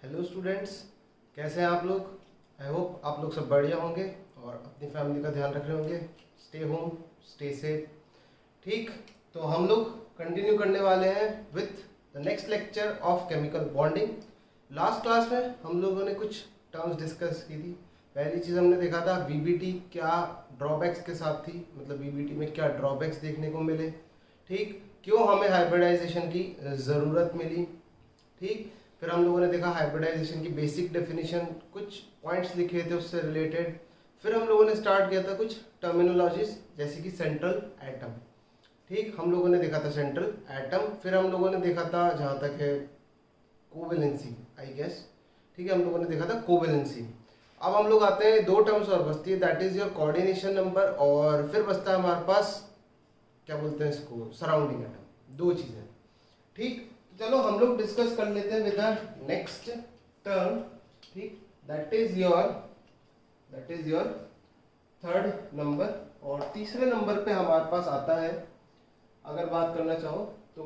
Hello students, कैसे हैं आप लोग। आई होप आप लोग सब बढ़िया होंगे और अपनी फैमिली का ध्यान रख रहे होंगे। Stay home, stay safe. ठीक, तो हम लोग कंटिन्यू करने वाले हैं with the next lecture of chemical bonding. Last class में हम लोगों ने कुछ टर्म्स डिस्कस की थी। पहली चीज़ हमने देखा था वीबीटी क्या ड्रॉबैक्स के साथ थी, मतलब वीबीटी में क्या ड्रॉबैक्स देखने को मिले। ठीक, क्यों हमें हाइब्रिडाइजेशन की ज़रूरत मिली। ठीक, फिर हम लोगों ने देखा हाइब्रिडाइजेशन की बेसिक डेफिनेशन, कुछ पॉइंट्स लिखे थे उससे रिलेटेड। फिर हम लोगों ने स्टार्ट किया था कुछ टर्मिनोलॉजीज जैसे कि सेंट्रल एटम। ठीक, हम लोगों ने देखा था सेंट्रल एटम। फिर हम लोगों ने देखा था जहाँ तक है कोवेलेंसी, आई गेस। ठीक है, हम लोगों ने देखा था कोवेलेंसी। अब हम लोग आते हैं दो टर्म्स और बचती है, that is your coordination number, और फिर बचता है हमारे पास क्या बोलते हैं इसको, सराउंडिंग एटम। दो चीजें। ठीक, चलो हम लोग डिस्कस कर लेते हैं विद नेक्स्ट टर्म। ठीक, that is your third number. और तीसरे नंबर पे हमारे पास आता है, अगर बात करना चाहो तो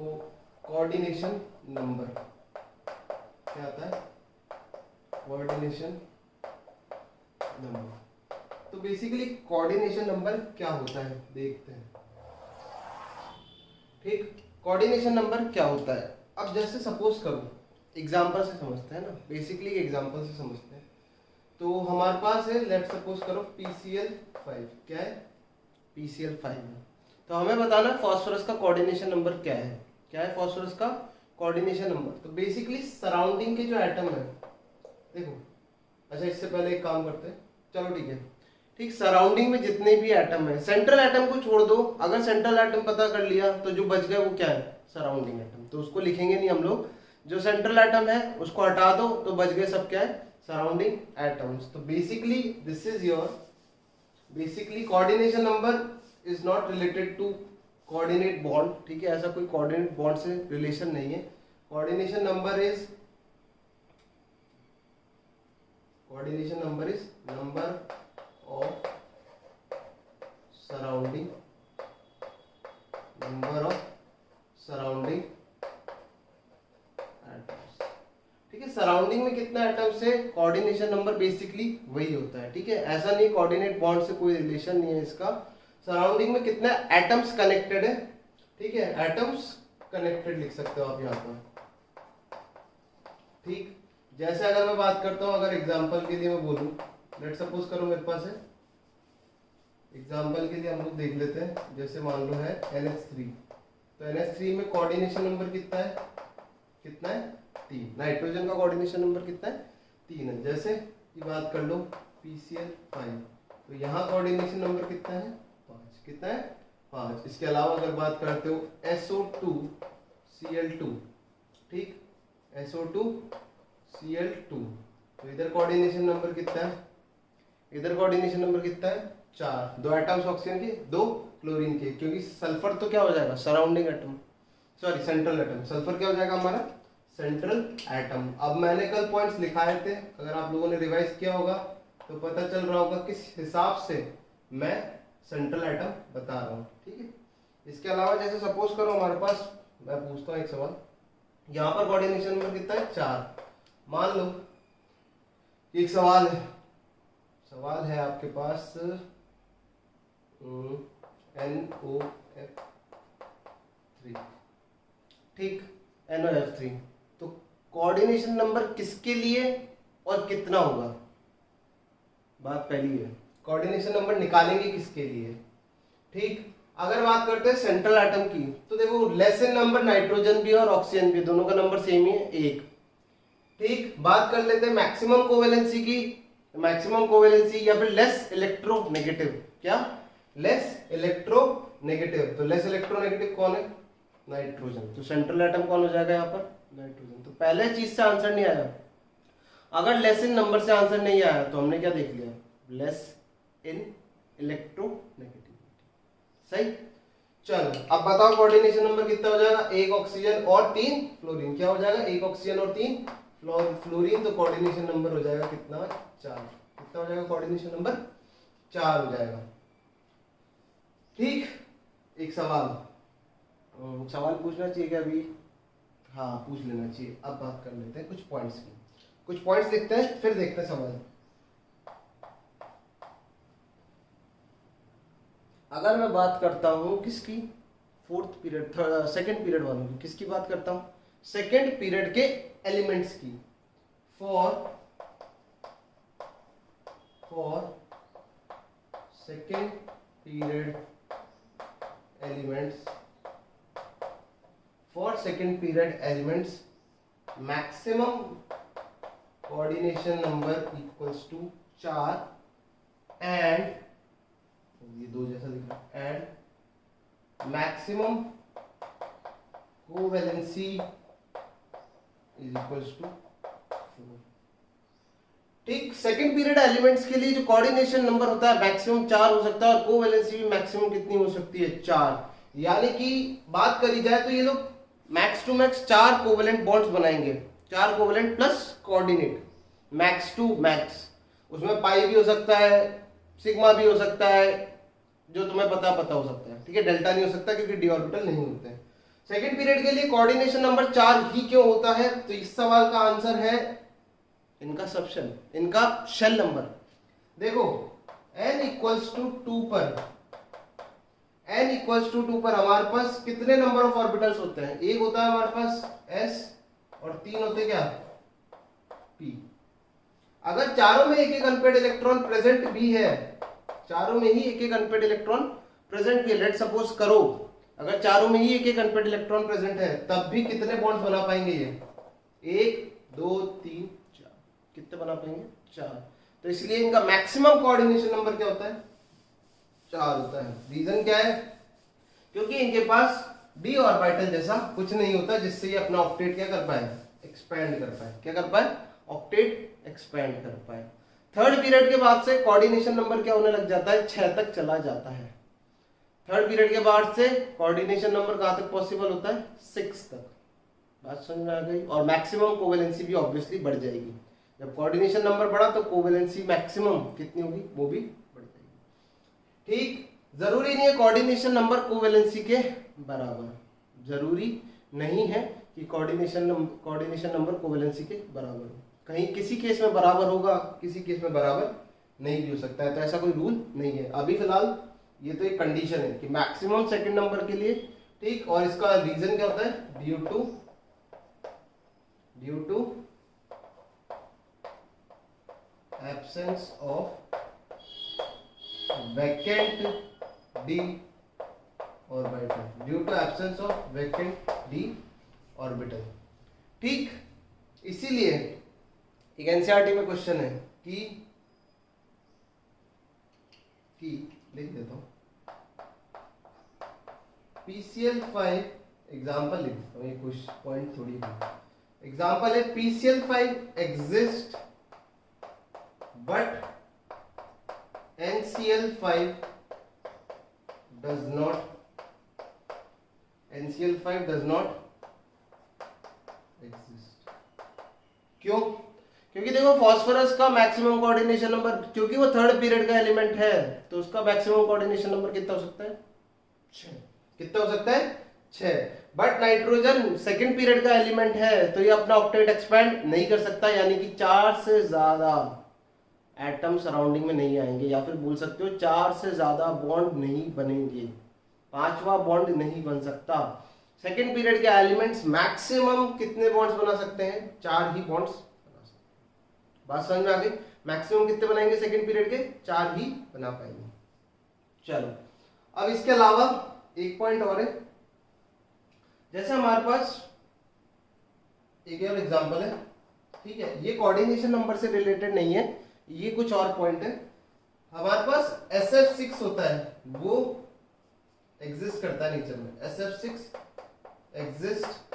कोऑर्डिनेशन नंबर। क्या आता है? Coordination number. तो बेसिकली कोऑर्डिनेशन नंबर क्या होता है देखते हैं। ठीक, कोऑर्डिनेशन नंबर क्या होता है। अब जैसे सपोज करो, एग्जांपल से समझते हैं ना, बेसिकली एग्जांपल से समझते हैं। तो हमारे पास है, लेट सपोज करो PCl5। क्या है? PCl5 है। तो हमें बताना है फास्फोरस का कोऑर्डिनेशन नंबर क्या है। क्या है फास्फोरस का कोऑर्डिनेशन नंबर? तो बेसिकली सराउंडिंग के जो एटम है, देखो, अच्छा इससे पहले एक काम करते हैं, चलो ठीक है। ठीक, सराउंडिंग में जितने भी एटम है, सेंट्रल एटम को छोड़ दो, अगर सेंट्रल एटम पता कर लिया तो जो बच गए वो क्या है? Surrounding atom. तो उसको लिखेंगे नहीं हम लोग, जो सेंट्रल एटम है उसको हटा दो तो बच गए सब क्या है? Surrounding atoms. तो basically this is your basically coordination number is not related to coordinate bond. ठीक है, ऐसा कोई कोऑर्डिनेट बॉन्ड से रिलेशन नहीं है। Coordination number is number of surrounding atoms। ठीक है, सराउंडिंग में कितना एटम्स है, कोऑर्डिनेशन नंबर बेसिकली वही होता है। ठीक है, ऐसा नहीं कोऑर्डिनेट बॉन्ड से कोई रिलेशन नहीं है इसका। सराउंडिंग में कितना एटम्स कनेक्टेड है। ठीक है, एटम्स कनेक्टेड लिख सकते हो आप यहाँ पर। ठीक, जैसे अगर मैं बात करता हूँ, अगर एग्जांपल के लिए मैं बोलूँ, लेट सपोज करो मेरे पास है, एग्जाम्पल के लिए हम लोग देख लेते हैं, जैसे मान लो है NH3। तो NH3 में कोऑर्डिनेशन नंबर कितना है? 3। नाइट्रोजन का कोऑर्डिनेशन नंबर कितना है? 3 है। जैसे ये बात कर लो PCl5, तो यहाँ कोऑर्डिनेशन नंबर कितना है? 5। कितना है? 5। इसके अलावा अगर बात करते हो SO2Cl2, ठीक, SO2Cl2, तो इधर कोऑर्डिनेशन नंबर कितना है? इधर कोऑर्डिनेशन नंबर कितना है? 4। 2 एटम्स ऑक्सीजन के, 2 क्लोरीन के, क्योंकि सल्फर तो क्या हो जाएगा? Surrounding atom, sorry central atom. Sulphur क्या हो जाएगा हमारा? Central atom. अब मैंने कल पॉइंट्स लिखाए थे, अगर आप लोगों ने रिवाइज किया होगा तो पता चल रहा होगा किस हिसाब से मैं सेंट्रल एटम बता रहा हूँ। ठीक है, इसके अलावा जैसे सपोज करो हमारे पास, मैं पूछता हूँ एक सवाल, यहाँ पर कोऑर्डिनेशन नंबर कितना है? 4। मान लो एक सवाल है आपके पास NOF3। ठीक, NOF3। तो कोऑर्डिनेशन नंबर किसके लिए और कितना होगा? बात पहली है, कोऑर्डिनेशन नंबर निकालेंगे किसके लिए। ठीक, अगर बात करते हैं सेंट्रल एटम की, तो देखो लेस इन नंबर नाइट्रोजन भी और ऑक्सीजन भी, दोनों का नंबर सेम ही है, 1। ठीक, बात कर लेते हैं मैक्सिमम कोवेलेंसी की। मैक्सिमम कोवेलेंसी या फिर लेस इलेक्ट्रोनेगेटिव, क्या? Less electronegative. तो लेस इलेक्ट्रोनेगेटिव कौन है? नाइट्रोजन। तो सेंट्रल एटम कौन हो जाएगा यहाँ पर? नाइट्रोजन। तो पहले चीज से आंसर नहीं आया। अगर लेस इन नंबर से आंसर नहीं आया तो हमने क्या देख लिया? Less in electronegativity. सही, चलो अब बताओ कोऑर्डिनेशन नंबर कितना हो जाएगा? 1 ऑक्सीजन और 3 फ्लोरीन। क्या हो जाएगा? 1 ऑक्सीजन और 3 फ्लोरीन। तो कोऑर्डिनेशन नंबर हो जाएगा कितना? 4। कितना हो जाएगा? कोऑर्डिनेशन नंबर 4 हो जाएगा। ठीक, एक सवाल पूछना चाहिए क्या अभी? हाँ, पूछ लेना चाहिए। अब बात कर लेते हैं कुछ पॉइंट्स की। कुछ पॉइंट्स देखते हैं फिर देखते हैं सवाल। अगर मैं बात करता हूं किसकी, फोर्थ पीरियड सेकेंड पीरियड वालों की, किसकी बात करता हूं, सेकेंड पीरियड के एलिमेंट्स की। For second period elements, for second period elements maximum coordination number equals to 4 and, ये दो जैसा लिखा, and maximum covalency is equals to 4। ठीक, सेकंड पीरियड एलिमेंट्स के लिए जो कोऑर्डिनेशन नंबर होता है मैक्सिमम 4 हो सकता है और कोवेलेंसी भी मैक्सिमम कितनी हो सकती है, 4। यानी कि बात करी जाए तो ये लोग max to max 4 covalent bonds बनाएंगे, 4 covalent plus coordinate, max to max. उसमें पाई भी हो सकता है, सिग्मा भी हो सकता है, जो तुम्हें पता हो सकता है, ठीक है। डेल्टा नहीं हो सकता क्योंकि डी ऑर्बिटल नहीं होते हैं। सेकंड पीरियड के लिए कोऑर्डिनेशन नंबर 4 ही क्यों होता है, तो इस सवाल का आंसर है इनका सबशेल, इनका शेल नंबर। देखो n इक्वल्स टू 2 पर, n इक्वल्स टू 2 पर हमारे पास कितने नंबर ऑफ ऑर्बिटल्स होते हैं, एक होता है हमारे पास s और 3 होते क्या, p। अगर चारों में एक एक अनपेड इलेक्ट्रॉन प्रेजेंट भी है, चारों में ही एक एक अनपेड इलेक्ट्रॉन प्रेजेंट भी है, लेट सपोज करो अगर चारों में ही एक एक अनपेड इलेक्ट्रॉन प्रेजेंट है, तब भी कितने बॉन्ड्स बना पाएंगे ये, 1 2 3 4, कितने बना पाएंगे, 4। तो इसलिए इनका मैक्सिमम कोऑर्डिनेशन नंबर क्या होता है, 4 होता है। रीजन क्या है, क्योंकि इनके पास डी ऑर्बिटल जैसा कुछ नहीं होता जिससे ये अपना ऑक्टेट क्या कर पाए, एक्सपेंड कर पाए, क्या कर पाए, ऑक्टेट एक्सपेंड कर पाए। थर्ड पीरियड के बाद से कोऑर्डिनेशन नंबर क्या होने लग जाता है, 6 तक चला जाता है। थर्ड पीरियड के बाद से कोऑर्डिनेशन नंबर कहां तक पॉसिबल होता है, 6 तक। बात समझ में आ गई। और मैक्सिमम कोवेलेंसी भी ऑब्वियसली बढ़ जाएगी, जब कोऑर्डिनेशन नंबर बढ़ा तो कोवेलेंसी मैक्सिमम कितनी होगी, वो भी बढ़ जाएगी। ठीक, जरूरी नहीं है कोऑर्डिनेशन नंबर कोवेलेंसी के बराबर, जरूरी नहीं है कि कोऑर्डिनेशन नंबर कोवेलेंसी के बराबर हो, कहीं किसी केस में बराबर होगा, किसी केस में बराबर नहीं भी हो सकता है, तो ऐसा कोई रूल नहीं है। अभी फिलहाल ये तो एक कंडीशन है कि मैक्सिमम सेकंड नंबर के लिए, ठीक। और इसका रीजन क्या होता है, due to absence of vacant D orbital, due to absence of vacant D orbital. ठीक, इसीलिए एक एनसीईआरटी में क्वेश्चन है कि लिख देता हूं, PCl5 एग्जाम्पल लिख देता हूं, ये कुछ पॉइंट थोड़ी है। एग्जाम्पल है PCl5 exist but NCl5 does not exist। क्यों, क्योंकि देखो फास्फोरस का मैक्सिमम कोऑर्डिनेशन नंबर, क्योंकि वो थर्ड पीरियड का एलिमेंट है, तो उसका मैक्सिमम कोऑर्डिनेशन नंबर कितना हो सकता है, 6। कितना हो सकता है, 6। बट नाइट्रोजन सेकंड पीरियड का एलिमेंट है, तो ये अपना ऑक्टेट एक्सपेंड नहीं कर सकता, यानी कि 4 से ज्यादा एटम सराउंडिंग में नहीं आएंगे, या फिर बोल सकते हो 4 से ज्यादा बॉन्ड नहीं बनेंगे, 5वां बॉन्ड नहीं बन सकता। सेकंड पीरियड के एलिमेंट्स मैक्सिमम कितने बॉन्ड्स बना सकते हैं, 4 ही बॉन्ड्स बना सकते हैं। बात समझ में आ गई, मैक्सिमम कितने बनाएंगे सेकंड पीरियड के, 4 ही बना पाएंगे। चलो, अब इसके अलावा एक पॉइंट और है, जैसे हमारे पास एक और एग्जांपल है, ठीक है, ये कोऑर्डिनेशन नंबर से रिलेटेड नहीं है, ये कुछ और पॉइंट है। हमारे पास SF6 होता है, वो एग्जिस्ट करता है नेचर में, SF6 exist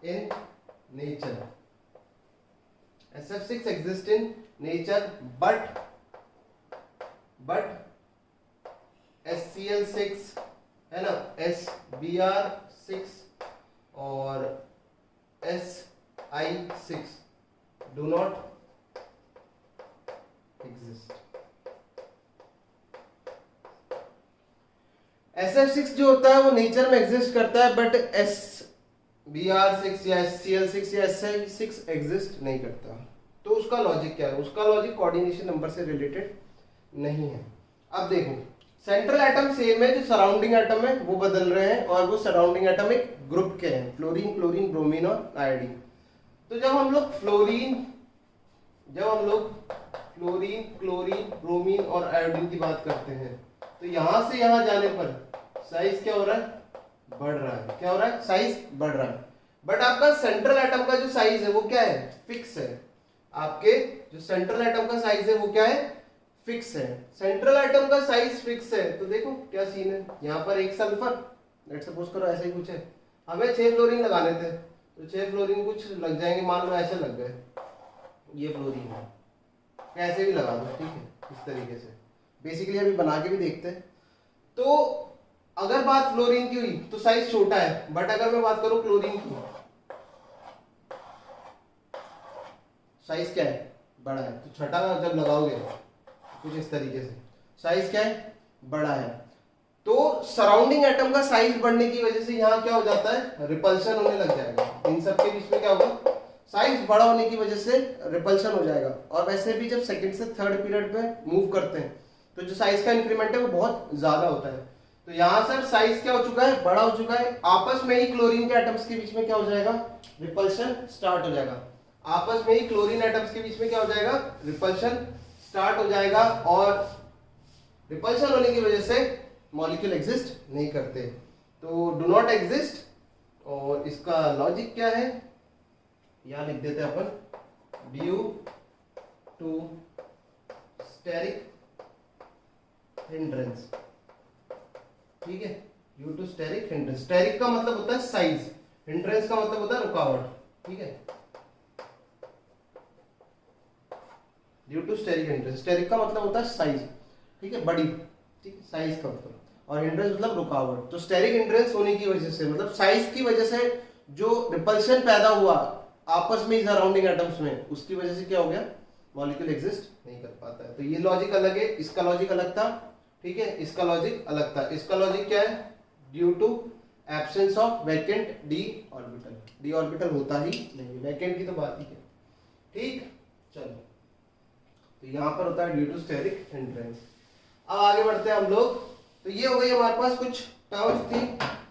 in nature, SF6 exist in nature, but SCl6 है ना, SBr6 और Si6 do not exist। SF6 जो होता है वो नेचर में एग्जिस्ट करता है, बट Br6 या Cl6 या Si6 एग्जिस्ट नहीं करता। तो उसका लॉजिक क्या है? उसका लॉजिक कोऑर्डिनेशन नंबर से रिलेटेड नहीं है। अब देखो, सेंट्रल एटम सेम है, जो सराउंडिंग एटम है वो बदल रहे हैं, और वो सराउंडिंग एटम एक ग्रुप के हैं, फ्लोरीन, क्लोरीन, ब्रोमीन और आयोडीन। तो जब हम लोग फ्लोरीन, क्लोरीन, ब्रोमीन और आयोडीन की बात करते हैं, तो यहां से यहां जाने पर साइज क्या हो रहा है? बढ़ रहा है। क्या हो रहा है? साइज बढ़ रहा है। बट आपका सेंट्रल एटम का जो साइज है वो क्या है? फिक्स है। आपके जो सेंट्रल एटम का साइज है वो क्या है? फिक्स है। सेंट्रल एटम का साइज फिक्स है, तो देखो क्या सीन है। यहाँ पर एक सल्फर, लेट्स सपोज करो ऐसा ही कुछ है, हमें 6 फ्लोरीन लगाने थे, तो 6 फ्लोरीन कुछ लग जाएंगे, मान लो ऐसे लग गए, ये फ्लोरीन है, कैसे भी लगा दो, ठीक है, इस तरीके से। बेसिकली अभी बना के भी देखते हैं। तो अगर बात फ्लोरीन की हुई तो साइज छोटा है, बट अगर मैं बात करूं क्लोरीन की, साइज क्या है? बड़ा है। तो छठा जब लगाओगे कुछ इस तरीके से, साइज क्या है? बड़ा है। तो सराउंडिंग एटम का साइज बढ़ने की वजह से यहाँ क्या हो जाता है? रिपल्शन होने लग जाएगा। इन सब के बीच में क्या होगा? साइज बड़ा होने की वजह से रिपल्शन हो जाएगा। और वैसे भी जब सेकंड से थर्ड पीरियड में मूव करते हैं तो जो साइज का इंक्रीमेंट है वो बहुत ज्यादा होता है। तो यहाँ सर साइज क्या हो चुका है? बड़ा हो चुका है। आपस में ही क्लोरीन के एटम्स के बीच में क्या हो जाएगा? रिपल्शन स्टार्ट हो जाएगा। आपस में ही क्लोरीन एटम्स के बीच में क्या हो जाएगा? रिपल्शन स्टार्ट हो जाएगा। और रिपल्शन होने की वजह से मॉलिक्यूल एग्जिस्ट नहीं करते, तो डू नॉट एग्जिस्ट। और इसका लॉजिक क्या है? यहां लिख देते हैं अपन, ड्यू टू स्टेरिक हिंड्रेंस। ठीक है, due to steric hindrance. Steric का मतलब होता है साइज, हिंड्रेंस का मतलब होता है रुकावट। ठीक है, due to steric hindrance, steric का मतलब होता है साइज, ठीक है, बड़ी, ठीक है, साइज का मतलब, और हिंड्रेंस मतलब रुकावट। तो स्टेरिक हिंड्रेंस होने की वजह से, मतलब साइज की वजह से जो रिपल्शन पैदा हुआ आपस में सराउंडिंग एटम्स में, उसकी वजह से क्या हो गया? मॉलिक्यूल एग्जिस्ट नहीं कर पाता है। तो ये लॉजिक अलग है, इसका लॉजिक अलग था। ठीक है, इसका लॉजिक अलग था। इसका लॉजिक क्या है? Due to absence of vacant D orbital. D orbital होता ही नहीं, वैकेंट की तो बात ही है। ठीक, चलो, तो यहां पर होता है ड्यू टू स्टेरिक हिंड्रेंस। अब आगे बढ़ते हैं हम लोग। तो ये हो गई हमारे पास कुछ टर्म्स थी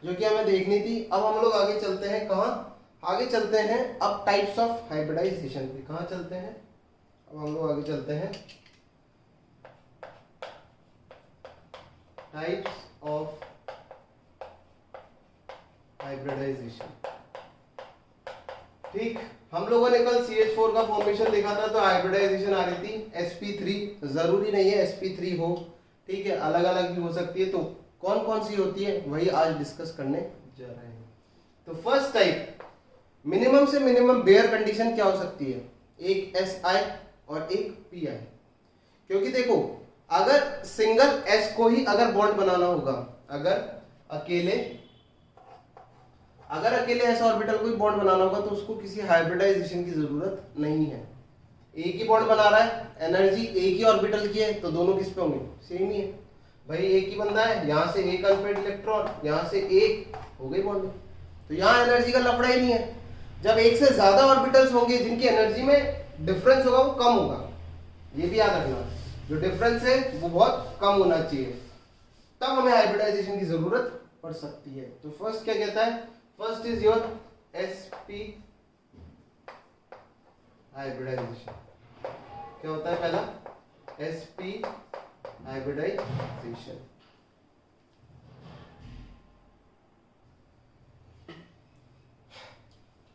जो कि हमें देखनी थी। अब हम लोग आगे चलते हैं, कहाँ? आगे चलते हैं अब टाइप्स ऑफ हाइब्रिडाइजेशन पे। कहाँ चलते हैं? अब हम लोग आगे चलते हैं टाइप्स ऑफ हाइब्रिडाइजेशन। ठीक, हम लोगों ने कल CH4 का फॉर्मेशन देखा था, तो हाइब्रिडाइजेशन आ रही थी sp3। जरूरी नहीं है sp3 हो, ठीक है, अलग अलग भी हो सकती है। तो कौन कौन सी होती है वही आज डिस्कस करने जा रहे हैं। तो फर्स्ट टाइप, मिनिमम से मिनिमम बेयर कंडीशन क्या हो सकती है? एक Si और एक Pi। क्योंकि देखो, अगर सिंगल S को ही अगर बॉन्ड बनाना होगा, अगर अकेले S ऑर्बिटल को ही बॉन्ड बनाना होगा, तो उसको किसी हाइब्रिडाइजेशन की जरूरत नहीं है। एक ही बॉन्ड बना रहा है, एनर्जी एक ही ऑर्बिटल की है, तो दोनों किस पे होंगे? सेम ही है भाई, एक ही बंदा है, यहाँ से एक अनपेड इलेक्ट्रॉन, यहाँ से एक, हो गई बॉन्ड। तो यहाँ एनर्जी का लफड़ा ही नहीं है। जब एक से ज्यादा ऑर्बिटल्स होंगे जिनकी एनर्जी में डिफरेंस होगा वो कम होगा, ये भी याद रखना, जो डिफरेंस है वो बहुत कम होना चाहिए, तब हमें हाइब्रिडाइजेशन की जरूरत पड़ सकती है। तो फर्स्ट क्या कहता है? First is your sp hybridisation. क्या होता है पहला? sp hybridisation.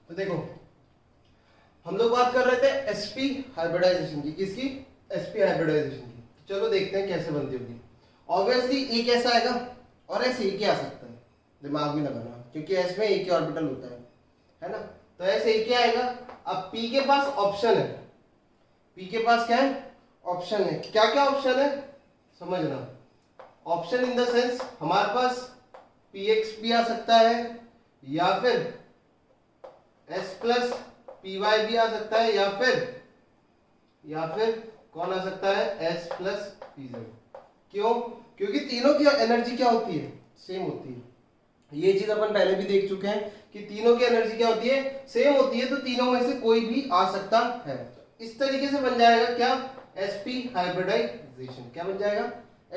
तो देखो, हम लोग बात कर रहे थे sp हाइब्रिडाइजेशन की। किसकी? sp हाइब्रिडाइजेशन की। तो चलो देखते हैं कैसे बनती होगी। ऑब्वियसली एक ऐसा आएगा और ऐसे एक ही आ सकता है, दिमाग में लगाना, क्योंकि s में एक ही ऑर्बिटल होता है ना। तो ऐसे एक ही आएगा। अब p के पास ऑप्शन है, p के पास क्या है? ऑप्शन है। क्या क्या ऑप्शन है समझना। ऑप्शन इन द सेंस, हमारे पास px भी आ सकता है, या फिर s प्लस py भी आ सकता है, या फिर कौन आ सकता है? s plus pz। क्यों? क्योंकि तीनों की एनर्जी क्या होती है? सेम होती है। ये चीज अपन पहले भी देख चुके हैं कि तीनों की एनर्जी क्या होती है, सेम होती है, तो तीनों में से कोई भी आ सकता है। इस तरीके से बन जाएगा क्या, sp हाइब्रिडाइजेशन। क्या बन जाएगा,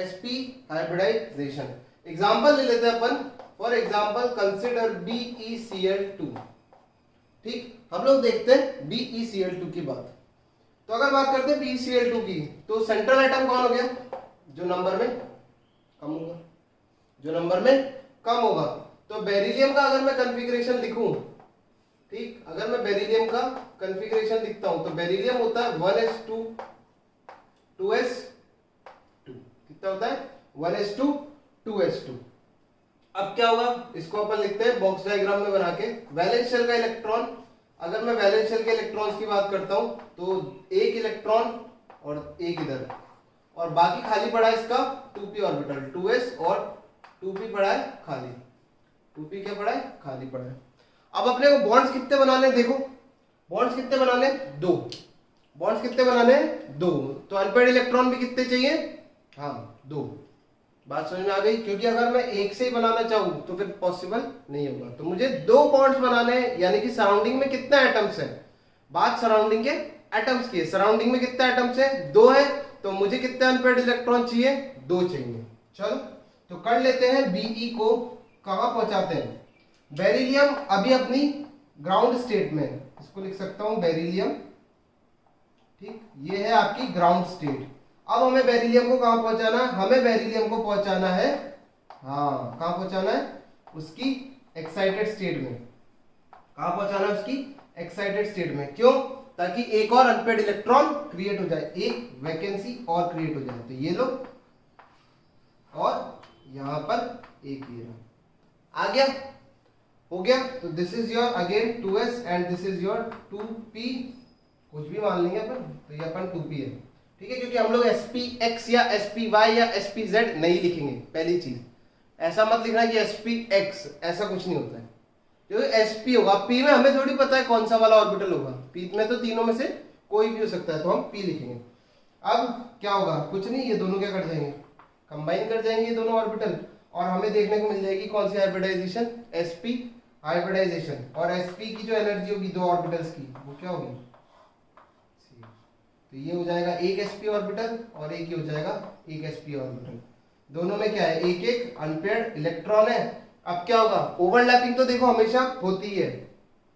sp हाइब्रिडाइजेशन। एग्जांपल ले लेते हैं अपन, फॉर एग्जांपल कंसिडर BeCl2। ठीक, हम लोग देखते हैं BeCl2 की बात। तो अगर बात करते हैं BeCl2 की, तो सेंट्रल एटम कौन हो गया, जो नंबर में कम होगा, जो नंबर में कम होगा। तो बेरिलियम का अगर मैं कॉन्फ़िगरेशन लिखूं, ठीक, अगर मैं बेरिलियम का कॉन्फ़िगरेशन लिखता हूं तो बेरिलियम होता है 1s2 2s2। कितना होता है, 1s2 2s2। अब क्या होगा, इसको अपन लिखते हैं बॉक्स डायग्राम में बना के। वैलेंस शेल का इलेक्ट्रॉन, अगर मैं वैलेंस शेल के इलेक्ट्रॉन्स की बात करता हूं तो एक इलेक्ट्रॉन और एक इधर, और बाकी खाली पड़ा है इसका 2p ऑर्बिटल, 2s और 2p पड़ा है खाली, 2p क्या पड़ा है, खाली पड़ा है। अब अपने को बॉन्ड्स कितने बनाने, देखो बॉन्ड्स कितने बनाने, दो। बॉन्ड्स कितने बनाने, दो। तो अनपेयर्ड इलेक्ट्रॉन भी कितने चाहिए, हाँ, दो। बात समझ में आ गई, क्योंकि अगर मैं एक से ही बनाना चाहूं तो फिर पॉसिबल नहीं होगा। तो मुझे दो बॉन्ड्स बनाने हैं, यानी कि सराउंडिंग में कितने एटम्स है, बात सराउंडिंग के एटम्स की है। सराउंडिंग में कितने एटम्स है, दो है, तो मुझे कितने अनपेयर्ड इलेक्ट्रॉन चाहिए, दो चाहिए। चलो तो कर लेते हैं, Be को कहां पहुंचाते हैं, बेरिलियम अभी अपनी ग्राउंड स्टेट में, इसको लिख सकता हूं बेरिलियम, ठीक, ये है आपकी ग्राउंड स्टेट। अब हमें बेरिलियम को कहां पहुंचाना है, हमें बेरिलियम को पहुंचाना है, हाँ कहां पहुंचाना है, उसकी एक्साइटेड स्टेट में। कहां पहुंचाना है, उसकी एक्साइटेड स्टेट में। क्यों, ताकि एक और अनपेयर्ड इलेक्ट्रॉन क्रिएट हो जाए, एक वैकेंसी और क्रिएट हो जाए। तो ये लो, और यहां पर एक ये रहा, आ गया, हो गया। तो this is your again 2s and this is your 2p, कुछ भी मान लेंगे अपन, तो ये अपन 2p है, ठीक है, क्योंकि हम लोग sp(x) या sp(y) या sp(z) नहीं लिखेंगे। पहली चीज, ऐसा मत लिखना कि sp(x), ऐसा कुछ नहीं होता है, क्योंकि sp होगा, p में हमें थोड़ी पता है कौन सा वाला ऑर्बिटल होगा, p में तो तीनों में से कोई भी हो सकता है, तो हम p लिखेंगे। अब क्या होगा, कुछ नहीं, ये दोनों क्या कर जाएंगे, कंबाइन कर जाएंगे ये दोनों ऑर्बिटल, और हमें देखने को मिल जाएगी कौन सी हाइब्रिडाइजेशन, sp हाइब्रिडाइजेशन। और sp की जो एनर्जी होगी दो ऑर्बिटल्स की, वो क्या होगी, तो ये हो जाएगा एक sp ऑर्बिटल और एक ये हो जाएगा एक sp ऑर्बिटल। दोनों में क्या है, एक एक अनपेयर्ड इलेक्ट्रॉन है। अब क्या होगा, ओवरलैपिंग तो देखो हमेशा होती है,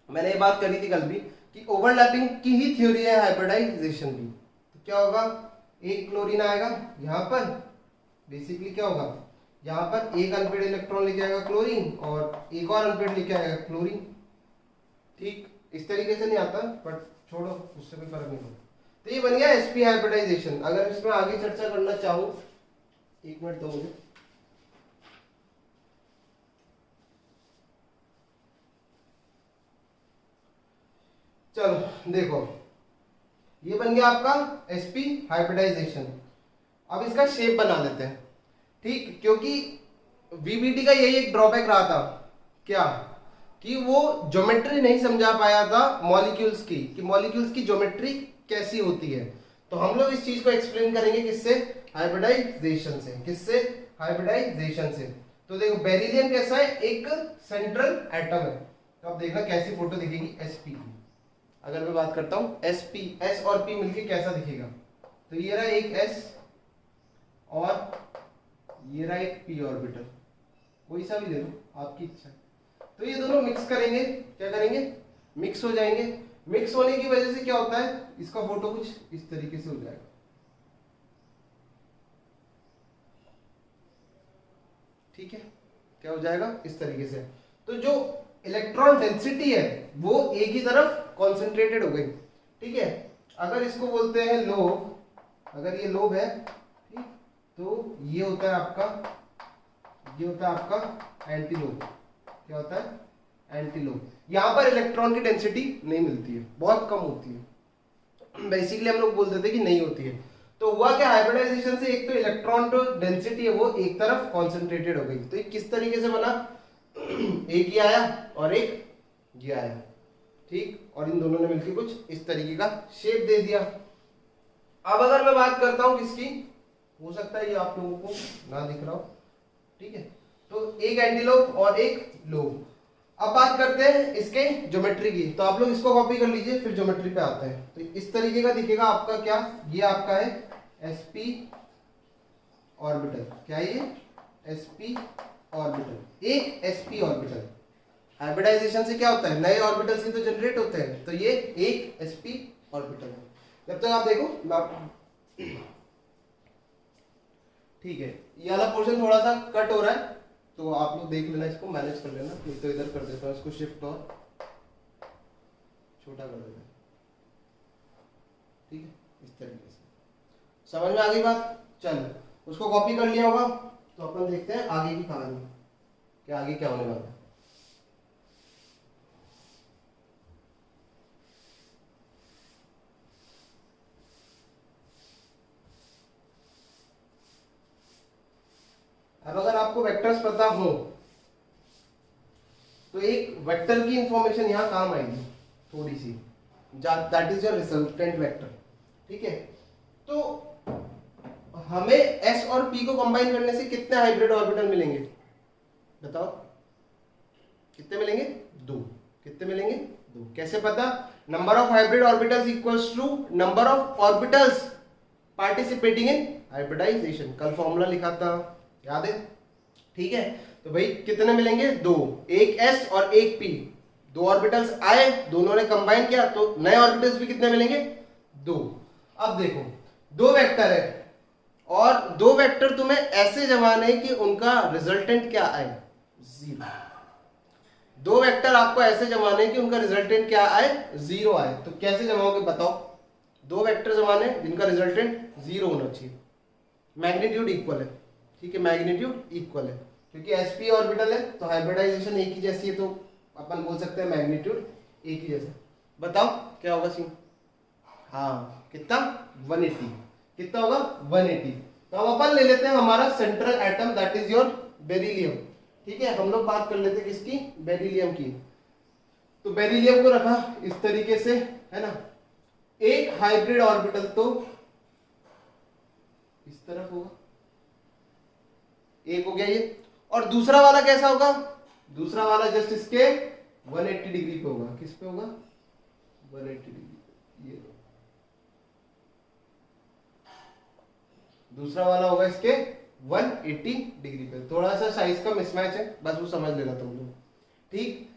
मैंने ये बात करी थी कल भी कि ओवरलैपिंग की ही थ्योरी है हाइब्रिडाइजेशन भी। तो क्या होगा, एक क्लोरीन आएगा यहाँ पर, बेसिकली क्या होगा, यहाँ पर एक अनपेयर्ड इलेक्ट्रॉन लेके आएगा क्लोरीन, और एक और अनपेयर्ड लेके आएगा क्लोरीन। ठीक, इस तरीके से नहीं आता, बट छोड़ो, उससे कोई फर्क नहीं पड़ता। तो ये बन गया sp हाइब्रिडाइजेशन। अगर इसमें आगे चर्चा करना चाहूं, एक मिनट दो मुझे, चलो देखो, ये बन गया आपका sp हाइब्रिडाइजेशन। अब इसका शेप बना लेते हैं, ठीक, क्योंकि VBD का यही एक ड्रॉबैक रहा था, क्या, कि वो ज्योमेट्री नहीं समझा पाया था मॉलिक्यूल्स की, कि मॉलिक्यूल्स की ज्योमेट्री कैसी होती है। तो हम लोग इस चीज को एक्सप्लेन करेंगे किससे, हाइब्रिडाइजेशन से। किससे, हाइब्रिडाइजेशन से। तो देखो बेरिलियम कैसा है, एक सेंट्रल एटम है, तो अब देखना कैसी फोटो दिखेगी sp की। अगर मैं बात करता हूं sp, s और p मिलके कैसा दिखेगा, तो ये रहा एक s और ये रहा एक p ऑर्बिटल, कोई सा भी ले लो, आपकी इच्छा है। तो ये दोनों मिक्स करेंगे, क्या करेंगे, मिक्स हो जाएंगे। मिक्स होने की वजह से क्या होता है, इसका फोटो कुछ इस तरीके से हो जाएगा, ठीक है, क्या हो जाएगा, इस तरीके से। तो जो इलेक्ट्रॉन डेंसिटी है वो एक ही तरफ कॉन्सेंट्रेटेड हो गई, ठीक है। अगर इसको बोलते हैं लोब, अगर ये लोब है, ठीक, तो ये होता है आपका, ये होता है आपका एंटी लोब। क्या होता है, एंटी लोब। यहां पर इलेक्ट्रॉन की डेंसिटी नहीं मिलती है, बहुत कम होती है, बेसिकली हम लोग बोल देते हैं कि नहीं होती है। तो हुआ क्या, हाइब्रिडाइजेशन से एक तो इलेक्ट्रॉन जो डेंसिटी है वो एक तरफ कॉन्सेंट्रेटेड हो गई। तो ये किस तरीके से बना, एक ये आया और एक ये आया, ठीक, और इन दोनों ने मिलकर कुछ इस तरीके का शेप दे दिया। अब अगर मैं बात करता हूं किसकी, हो सकता है ये आप लोगों को ना दिख रहा हो, ठीक है, तो एक एंटीलोप और एक लोब। अब बात करते हैं इसके ज्योमेट्री की, तो आप लोग इसको कॉपी कर लीजिए, फिर ज्योमेट्री पे आते हैं। तो इस तरीके का दिखेगा आपका क्या, ये आपका है sp ऑर्बिटल। क्या है ये, sp ऑर्बिटल, एक sp ऑर्बिटल। हाइब्रिडाइजेशन से क्या होता है, नए ऑर्बिटल्स ही तो जनरेट होते हैं, तो ये एक sp ऑर्बिटल है। जब तक आप देखो ठीक है, ये वाला पोर्शन थोड़ा सा कट हो रहा है, तो आप लोग देख लेना, इसको मैनेज कर लेना, नहीं तो इधर कर देता हूँ, इसको शिफ्ट और छोटा कर देना, ठीक है, इस तरीके से। समझ में आ गई बात? चलो, उसको कॉपी कर लिया होगा, तो अपन देखते हैं आगे की कहानी कि आगे क्या होने वाला है। अब अगर आपको वेक्टर्स पता हो तो एक वेक्टर की इंफॉर्मेशन यहां काम आएगी थोड़ी सी, that is your resultant vector, ठीक है। तो हमें s और p को कंबाइन करने से कितने हाइब्रिड ऑर्बिटल मिलेंगे, बताओ कितने मिलेंगे, 2। कितने मिलेंगे, 2। कैसे पता, number of hybrid orbitals equals to number of orbitals participating in hybridisation. कल फॉर्मूला लिखा था, याद है, ठीक है। तो भाई कितने मिलेंगे, 2, एक s और एक p, 2 ऑर्बिटल्स आए, दोनों ने कंबाइन किया, तो नए ऑर्बिटल्स भी कितने मिलेंगे, 2। अब देखो 2 वेक्टर है और 2 वेक्टर तुम्हें ऐसे जमाने कि उनका रिजल्टेंट क्या आए, 0। 2 वेक्टर आपको ऐसे जमाने कि उनका रिजल्टेंट क्या आए, 0 आए। तो कैसे जमाओगे बताओ, 2 वेक्टर जमाने जिनका रिजल्टेंट 0 होना चाहिए, मैग्नीट्यूड इक्वल है, ठीक है, मैग्नीट्यूड इक्वल है, क्योंकि sp ऑर्बिटल है तो हाइब्रिडाइजेशन एक ही जैसी है, तो अपन बोल सकते हैं मैग्नीट्यूड एक ही जैसा। बताओ क्या होगा सीन, हाँ कितना, 180। कितना होगा, 180। तो अब अपन ले लेते हैं हमारा central atom, that is your beryllium, ठीक है। हम लोग बात कर लेते हैं किसकी, बेरिलियम की। तो बेरिलियम को रखा इस तरीके से, है ना, एक हाइब्रिड ऑर्बिटल तो इस तरफ होगा, एक हो गया ये, और दूसरा वाला कैसा होगा, दूसरा वाला जस्ट इसके 180 डिग्री पे होगा। किस पे होगा, 180 डिग्री, ये दूसरा वाला होगा इसके 180 डिग्री पे। थोड़ा सा साइज का मिसमैच है, बस वो समझ लेना तुम लोग, ठीक।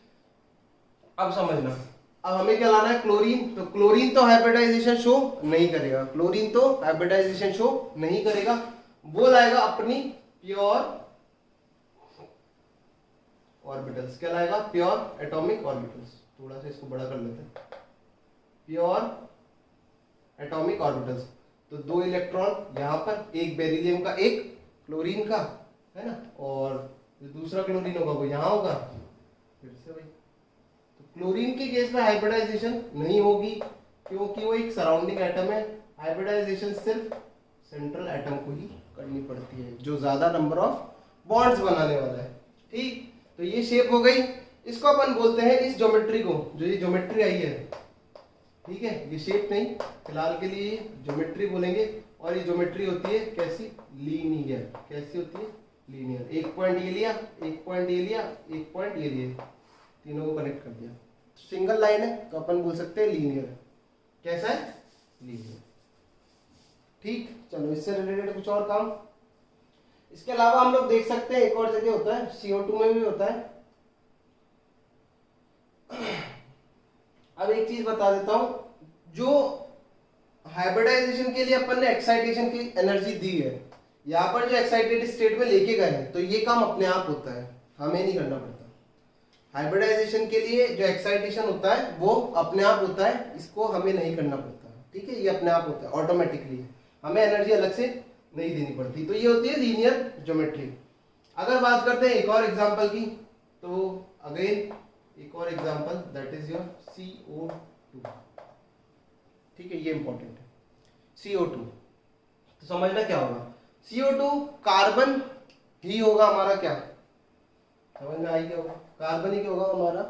अब समझना, अब हमें क्या लाना है, क्लोरीन। तो क्लोरीन तो हाइब्रिडाइजेशन शो नहीं करेगा, क्लोरीन तो हाइब्रिडाइजेशन शो नहीं करेगा, वो लाएगा अपनी प्योर ऑर्बिटल्स। क्या लाएगा, प्योर एटॉमिक ऑर्बिटल्स। थोड़ा सा इसको बड़ा कर लेते हैं, प्योर एटॉमिक ऑर्बिटल्स। तो 2 इलेक्ट्रॉन यहां पर, एक बेरिलियम का एक क्लोरीन का, है ना, और जो दूसरा क्लोरीन होगा वो यहां होगा, फिर से भाई। तो क्लोरीन के केस में हाइब्रिडाइजेशन नहीं होगी, क्योंकि वो एक सराउंडिंग एटम है। हाइब्रिडाइजेशन सिर्फ सेंट्रल एटम को ही करनी पड़ती है, जो ज्यादा नंबर ऑफ बॉन्ड्स बनाने वाला है, ठीक। तो ये शेप हो गई, इसको अपन बोलते हैं, इस ज्योमेट्री को, जो ये ज्योमेट्री आई है, ठीक है, ये शेप नहीं, फिलहाल के लिए ज्योमेट्री बोलेंगे। और ये ज्योमेट्री होती है कैसी, लीनियर। कैसी होती है, लीनियर। एक पॉइंट ये लिया, एक पॉइंट ये लिया, एक पॉइंट ये लिया, तीनों को कनेक्ट कर दिया, सिंगल लाइन है, तो अपन बोल सकते हैं लीनियर। कैसा है, लीनियर, ठीक। चलो, इससे रिलेटेड कुछ और काम, इसके अलावा हम लोग देख सकते हैं एक और जगह होता है, CO2 में भी होता है। अब एक चीज बता देता हूं, जो हाइब्रिडाइजेशन के लिए अपन ने एक्साइटेशन की एनर्जी दी है, यहां पर जो एक्साइटेड स्टेट में लेके गए हैं, तो ये काम अपने आप होता है, हमें नहीं करना पड़ता। हाइब्रिडाइजेशन के लिए जो एक्साइटेशन होता है वो अपने आप होता है, इसको हमें नहीं करना पड़ता, ठीक है, ये अपने आप होता है ऑटोमेटिकली, हमें एनर्जी अलग से नहीं देनी पड़ती। तो ये होती है लीनियर ज्योमेट्री। अगर बात करते हैं एक और एग्जांपल की, तो अगेन एक और example, that is your CO2, ठीक है, ये इंपॉर्टेंट है, CO2। तो समझना क्या होगा, CO2 कार्बन ही होगा हमारा, क्या समझ में आई, क्या होगा, कार्बन ही क्या होगा हमारा,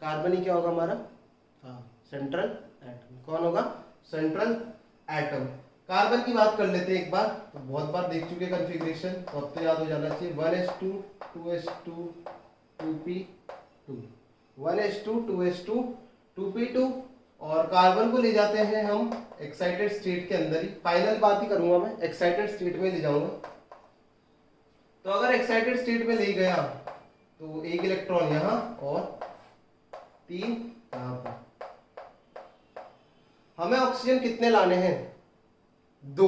कार्बन ही क्या होगा हमारा, हाँ, सेंट्रल एटम। कौन होगा, सेंट्रल एटम। कार्बन की बात कर लेते हैं एक बार, तो बहुत बार देख चुके कॉन्फ़िगरेशन, तो अब तो याद हो जाना चाहिए। 1s2 2s2 2p2, 1s2 2s2 2p2। और कार्बन को ले जाते हैं हम एक्साइटेड स्टेट के अंदर ही, फाइनल बात ही करूंगा मैं, एक्साइटेड स्टेट में ले जाऊंगा। तो अगर एक्साइटेड स्टेट में ले गया तो एक इलेक्ट्रॉन यहां और 3 यहां पर। हमें ऑक्सीजन कितने लाने हैं? 2।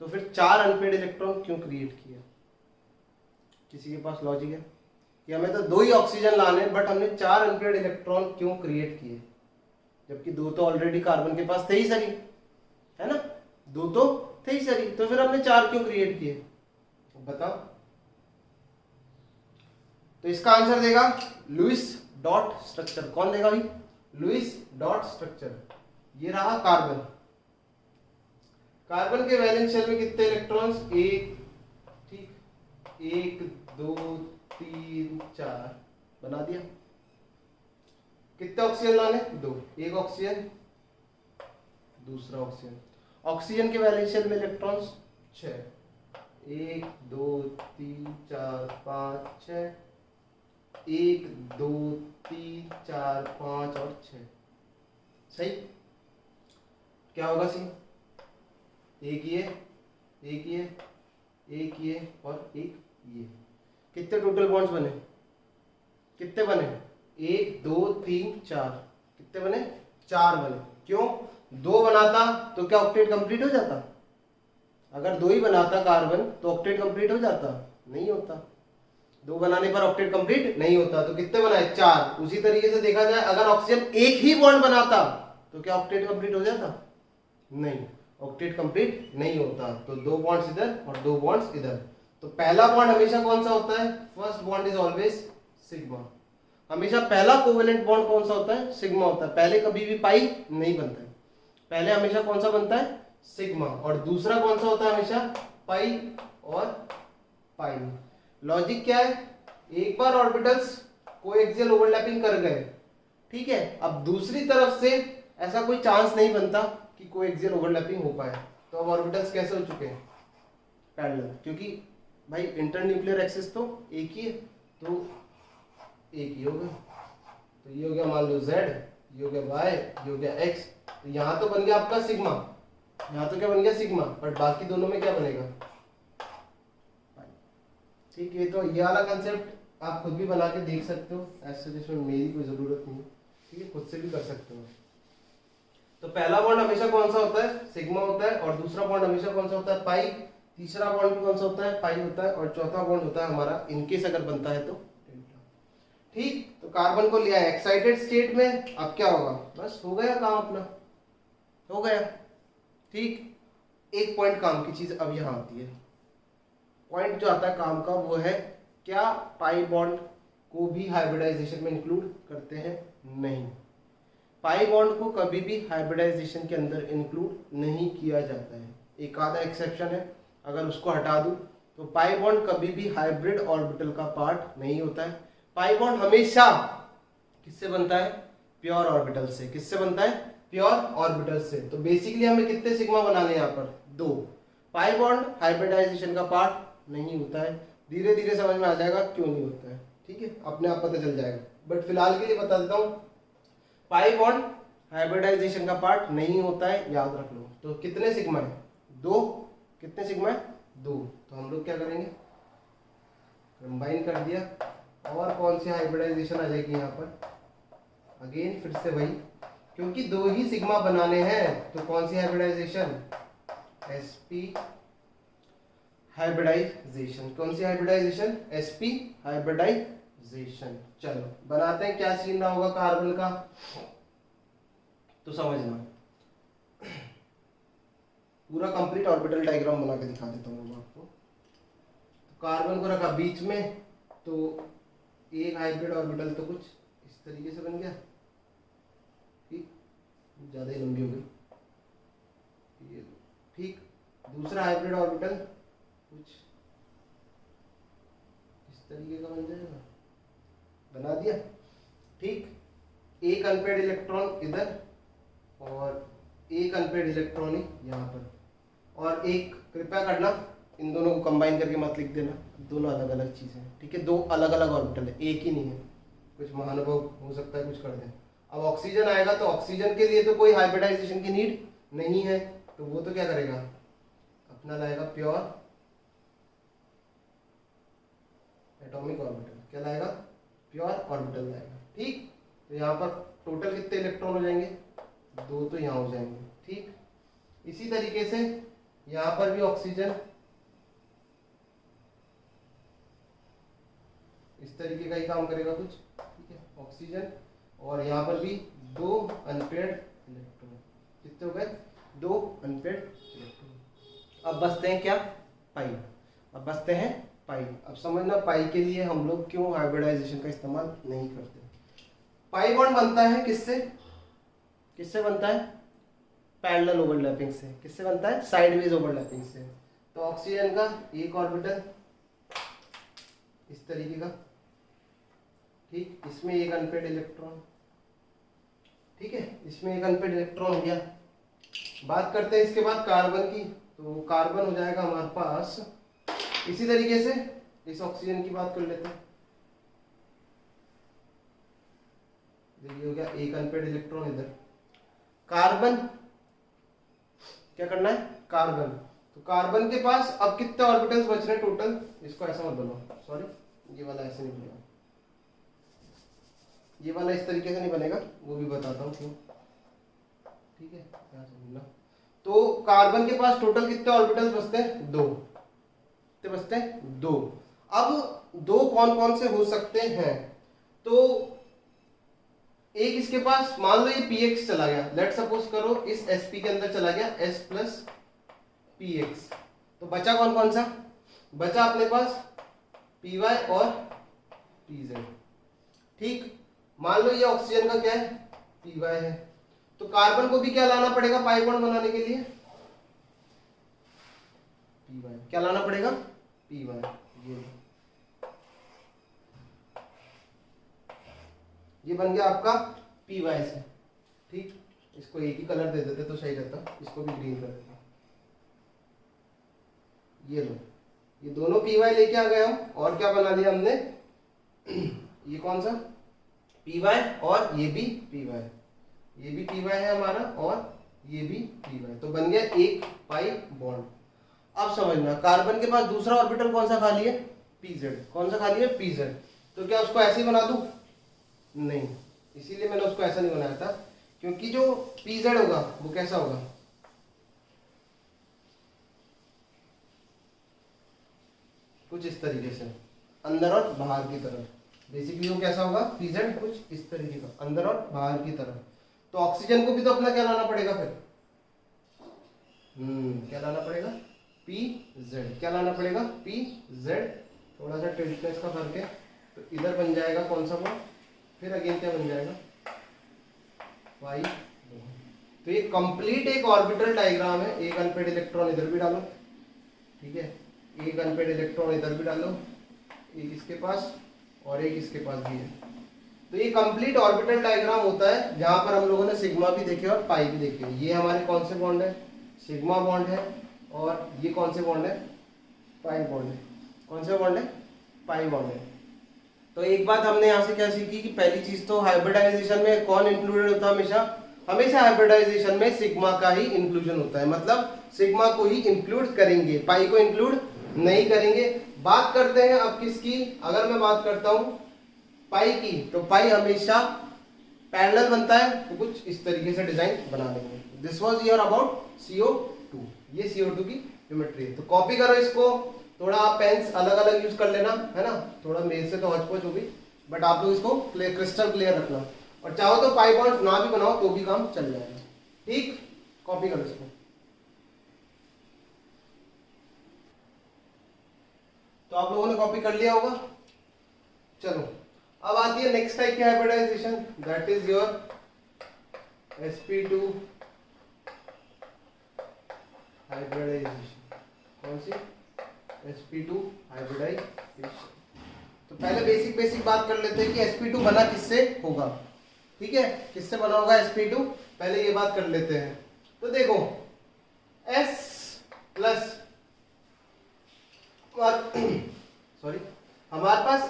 तो फिर 4 अनपेड इलेक्ट्रॉन क्यों क्रिएट किया? किसी के पास लॉजिक है कि हमें तो 2 ही ऑक्सीजन लाने हैं, बट हमने 4 अनपेड इलेक्ट्रॉन क्यों क्रिएट किए? जबकि 2 तो ऑलरेडी कार्बन के पास थे ही सरी, है ना, 2 तो थे ही सरी, तो फिर हमने 4 क्यों क्रिएट किए? बताओ। तो इसका आंसर देगा लुईस डॉट स्ट्रक्चर। कौन देगा भाई? Lewis dot structure. ये रहा कार्बन। कार्बन के वैलेंस शेल में कितने इलेक्ट्रॉन्स? 1, ठीक, 1 2 3 4 बना दिया। कितने ऑक्सीजन लाने? 2। एक ऑक्सीजन, दूसरा ऑक्सीजन। ऑक्सीजन के वैलेंस शेल में इलेक्ट्रॉन्स 6, 1 2 3 4 5 6, 1 2 3 4 5 और 6। सही। क्या होगा सी? एक ये, एक ये, एक ये और एक ये। कितने टोटल बॉन्ड्स बने? कितने बने? 1 2 3 4। कितने बने? 4 बने। क्यों? 2 बनाता तो क्या ऑक्टेट कंप्लीट हो जाता? अगर 2 ही बनाता कार्बन तो ऑक्टेट कंप्लीट हो जाता? नहीं होता। 2 बनाने पर ऑक्टेट कंप्लीट नहीं होता। तो कितने बनाए? 4। उसी तरीके से देखा जाए, अगर ऑक्सीजन एक ही बॉन्ड बनाता तो क्या ऑक्टेट कंप्लीट हो जाता? नहीं, ऑक्टेट कंप्लीट नहीं होता। तो 2 बॉन्ड्स इधर और 2 बॉन्ड्स इधर। तो पहला बॉन्ड हमेशा कौन सा होता है? First bond is always sigma. हमेशा पहला कोवेलेंट बॉन्ड कौन सा होता है? सिग्मा होता है। पहले कभी भी पाई नहीं बनता है, पहले हमेशा कौन सा बनता है? सिग्मा। और दूसरा कौन सा होता है? हमेशा पाई और पाई। लॉजिक क्या है? एक बार ऑर्बिटल्स कोएक्सियल ओवरलैपिंग कर गए, ठीक है, अब दूसरी तरफ से ऐसा कोई चांस नहीं बनता कि कोएक्सियल ओवरलैपिंग हो पाए। तो अब ऑर्बिटल्स कैसे हो चुके हैं? पैरेलल, क्योंकि भाई इंटरन्यूक्लियर एक्सिस तो एक ही है, तो एक ही होगा। तो ये हो गया मान लो Z, ये हो गया Y, ये हो गया X। तो यहाँ तो बन गया आपका सिग्मा, यहाँ तो क्या बन गया? सिग्मा। बट बाकी दोनों में क्या बनेगा? ठीक है। तो ये वाला कंसेप्ट आप खुद भी बना के देख सकते हो, ऐसे जिसमें मेरी कोई जरूरत नहीं है, ठीक है, खुद से भी कर सकते हो। तो पहला बॉन्ड हमेशा कौन सा होता है? सिग्मा होता है। और दूसरा बॉन्ड हमेशा कौन सा होता है? पाई। तीसरा बॉन्ड भी कौन सा होता है? पाई होता है। और चौथा बॉन्ड होता है हमारा, इनकेस अगर बनता है तो डेल्टा। ठीक। तो कार्बन को लिया एक्साइटेड स्टेट में, अब क्या होगा? बस हो गया काम अपना, हो गया। ठीक। एक पॉइंट काम की चीज अब यहां आती है। पॉइंट जो आता है काम का वो है, क्या पाई बॉन्ड को भी हाइब्रिडाइजेशन में इंक्लूड करते हैं? नहीं, पाई बॉन्ड को कभी भी हाइब्रिडाइजेशन के अंदर इंक्लूड नहीं किया जाता है। एक आधा एक्सेप्शन है, अगर उसको हटा दूं तो पाई बॉन्ड कभी भी हाइब्रिड ऑर्बिटल का पार्ट नहीं होता है। पाई बॉन्ड हमेशा किससे बनता है? प्योर ऑर्बिटल से। किससे बनता है? प्योर ऑर्बिटल से। तो बेसिकली हमें कितने सिग्मा बनाने हैं यहाँ पर? 2। पाई बॉन्ड हाइब्रिडाइजेशन का पार्ट नहीं होता है। धीरे धीरे समझ में आ जाएगा क्यों नहीं होता है, ठीक है, अपने आप पता चल जाएगा। बट फिलहाल के लिए बता देता हूँ, पाई बॉन्ड हाइब्रिडाइजेशन का पार्ट नहीं होता है, याद रख लो। तो कितने सिग्मा है? 2। कितने सिग्मा है? 2। तो हम लोग क्या करेंगे? कंबाइन कर दिया, और कौन सी हाइब्रिडाइजेशन आ जाएगी यहाँ पर? अगेन फिर से वही, क्योंकि 2 ही सिग्मा बनाने हैं, तो कौन सी हाइब्रिडाइजेशन? sp hybridisation. कौन सी हाइब्रिडाइजेशन? sp hybridisation. चलो बनाते हैं, क्या सीन रहा होगा कार्बन का, तो समझना। पूरा कंप्लीट ऑर्बिटल डायग्राम बना के दिखा देता हूँ आपको। तो कार्बन को रखा बीच में, तो एक हाइब्रिड ऑर्बिटल तो कुछ इस तरीके से बन गया, ठीक, ज्यादा ही लंबी हो गई, ठीक। दूसरा हाइब्रिड ऑर्बिटल कुछ इस तरीके का बन जाएगा, बना दिया, ठीक। एक अनपेड इलेक्ट्रॉन इधर और एक अनपेड इलेक्ट्रॉन यहाँ पर, और एक कृपया करना इन दोनों को कंबाइन करके मत लिख देना, दोनों अलग अलग चीज़ें हैं, ठीक है। दो अलग अलग ऑर्बिटल है, एक ही नहीं है। कुछ महानुभव हो सकता है कुछ कर दें। अब ऑक्सीजन आएगा तो ऑक्सीजन के लिए तो कोई हाइब्रिडाइजेशन की नीड नहीं है, तो वो तो क्या करेगा, अपना लाएगा प्योर एटॉमिक ऑर्बिटल। क्या लाएगा, प्योर ऑर्बिटल लाएगा, ठीक। तो यहाँ पर टोटल कितने इलेक्ट्रॉन हो जाएंगे, 2 तो यहाँ हो जाएंगे, ठीक। इसी तरीके से यहाँ पर भी ऑक्सीजन इस तरीके का ही काम करेगा कुछ, ठीक है, ऑक्सीजन। और यहाँ पर भी 2 अनपेयर्ड इलेक्ट्रॉन, कितने हो गए, 2 अनपेयर्ड इलेक्ट्रॉन। अब बचते हैं क्या, पाई। अब बचते हैं पाई। अब समझना पाई के लिए हम लोग क्यों हाइब्रिडाइजेशन का इस्तेमाल नहीं करते। पाई बॉन्ड बनता है किससे, किससे बनता है, पैरेलल ओवरलैपिंग से। किससे बनता है, साइडवेज ओवरलैपिंग से। तो ऑक्सीजन का एक ऑर्बिटल इस तरीके का, ठीक, इसमें एक अनपेयर्ड इलेक्ट्रॉन, ठीक है, इसमें एक अनपेयर्ड इलेक्ट्रॉन हो गया। बात करते हैं इसके बाद कार्बन की, तो कार्बन हो जाएगा हमारे पास इसी तरीके से। इस ऑक्सीजन की बात कर लेते हैं, देखिए हो गया एक अनपेयर्ड इलेक्ट्रॉन इधर। कार्बन क्या करना है, कार्बन, तो कार्बन के पास अब कितने ऑर्बिटल्स बच रहे हैं टोटल, इसको ऐसा मत बनाओ, सॉरी ये वाला ऐसे नहीं बनेगा, ये वाला इस तरीके से नहीं बनेगा, वो भी बताता हूँ क्यों, ठीक है, क्या समझना। तो कार्बन के पास टोटल कितने ऑर्बिटल्स बचते हैं, 2, कितने बचते हैं, 2। अब 2 कौन कौन से हो सकते हैं, तो एक इसके पास मान लो ये px चला गया, लेट सपोज करो इस sp के अंदर चला गया s प्लस px, तो बचा कौन कौन सा, बचा अपने पास py और pz, ठीक। मान लो ये ऑक्सीजन का क्या है, py है, तो कार्बन को भी क्या लाना पड़ेगा पाई बॉन्ड बनाने के लिए, py, क्या लाना पड़ेगा, py, ये बन गया आपका py से, ठीक। इसको एक ही कलर दे देते तो सही रहता, इसको भी ग्रीन कर देते। ये लो, ये दोनों py लेके आ गए हम, और क्या बना लिया हमने, ये कौन सा py और ये भी py, ये भी py है हमारा और ये भी py, तो बन गया एक पाई बॉन्ड। अब समझना कार्बन के पास दूसरा ऑर्बिटल कौन सा खाली है, pz, कौन सा खाली है, pz, तो क्या उसको ऐसे ही बना दूं, नहीं, इसीलिए मैंने उसको ऐसा नहीं बनाया था, क्योंकि जो pz होगा वो कैसा होगा, कुछ इस तरीके से अंदर और बाहर की तरफ। बेसिकली वो कैसा होगा, pz कुछ इस तरीके का अंदर और बाहर की तरफ। तो ऑक्सीजन को भी तो अपना क्या लाना पड़ेगा फिर, क्या लाना पड़ेगा, pz, क्या लाना पड़ेगा, pz, थोड़ा सा टिल्टनेस का फर्क है, तो इधर बन जाएगा कौन सा बॉन्ड, फिर अगेन क्या बन जाएगा, y। तो ये कंप्लीट एक ऑर्बिटल डायग्राम है। एक अनपेयर्ड इलेक्ट्रॉन इधर भी डालो, ठीक है, एक अनपेयर्ड इलेक्ट्रॉन इधर भी डालो, एक इसके पास और एक इसके पास भी है। तो ये कंप्लीट ऑर्बिटल डायग्राम होता है, जहां पर हम लोगों ने सिग्मा भी देखे और पाई भी देखे। ये हमारे कौन से बॉन्ड है, सिग्मा बॉन्ड है, और ये कौन से बॉन्ड है, पाई बॉन्ड है। कौन से बॉन्ड है, पाई बॉन्ड है। तो एक बात हमने यहाँ से क्या सीखी कि पहली चीज तो हाइब्रिडाइजेशन में कौन इंक्लूडेड होता है, हमेशा हाइब्रिडाइजेशन में सिग्मा का ही इंक्लूजन होता है, मतलब सिग्मा को ही इंक्लूड करेंगे, पाई को इंक्लूड नहीं करेंगे। बात करते हैं अब किसकी, अगर मैं बात करता हूं पाई की, तो पाई हमेशा पैरेलल बनता है, तो कुछ इस तरीके से डिजाइन बना देंगे। This was your about CO2, ये CO2 की ज्योमेट्री है। तो कॉपी करो इसको, थोड़ा आप पेन्स अलग अलग यूज कर लेना, है ना, थोड़ा मेरे से तो हचपच होगी, बट आप लोग इसको क्रिस्टल क्लियर रखना, और चाहो तो पाई बॉन्ड ना भी बनाओ तो भी काम चल जाएगा, ठीक। कॉपी करो इसको। तो आप लोगों ने कॉपी कर लिया होगा। चलो अब आती है नेक्स्ट टाइप की hybridisation, that is your sp2 hybridisation. कौन सी, sp2 हाइब्रिडाइजेशन। तो पहले बेसिक बात कर लेते हैं कि sp2 बना किससे होगा, ठीक है, किससे बना होगा sp2, पहले ये बात कर लेते हैं। तो देखो S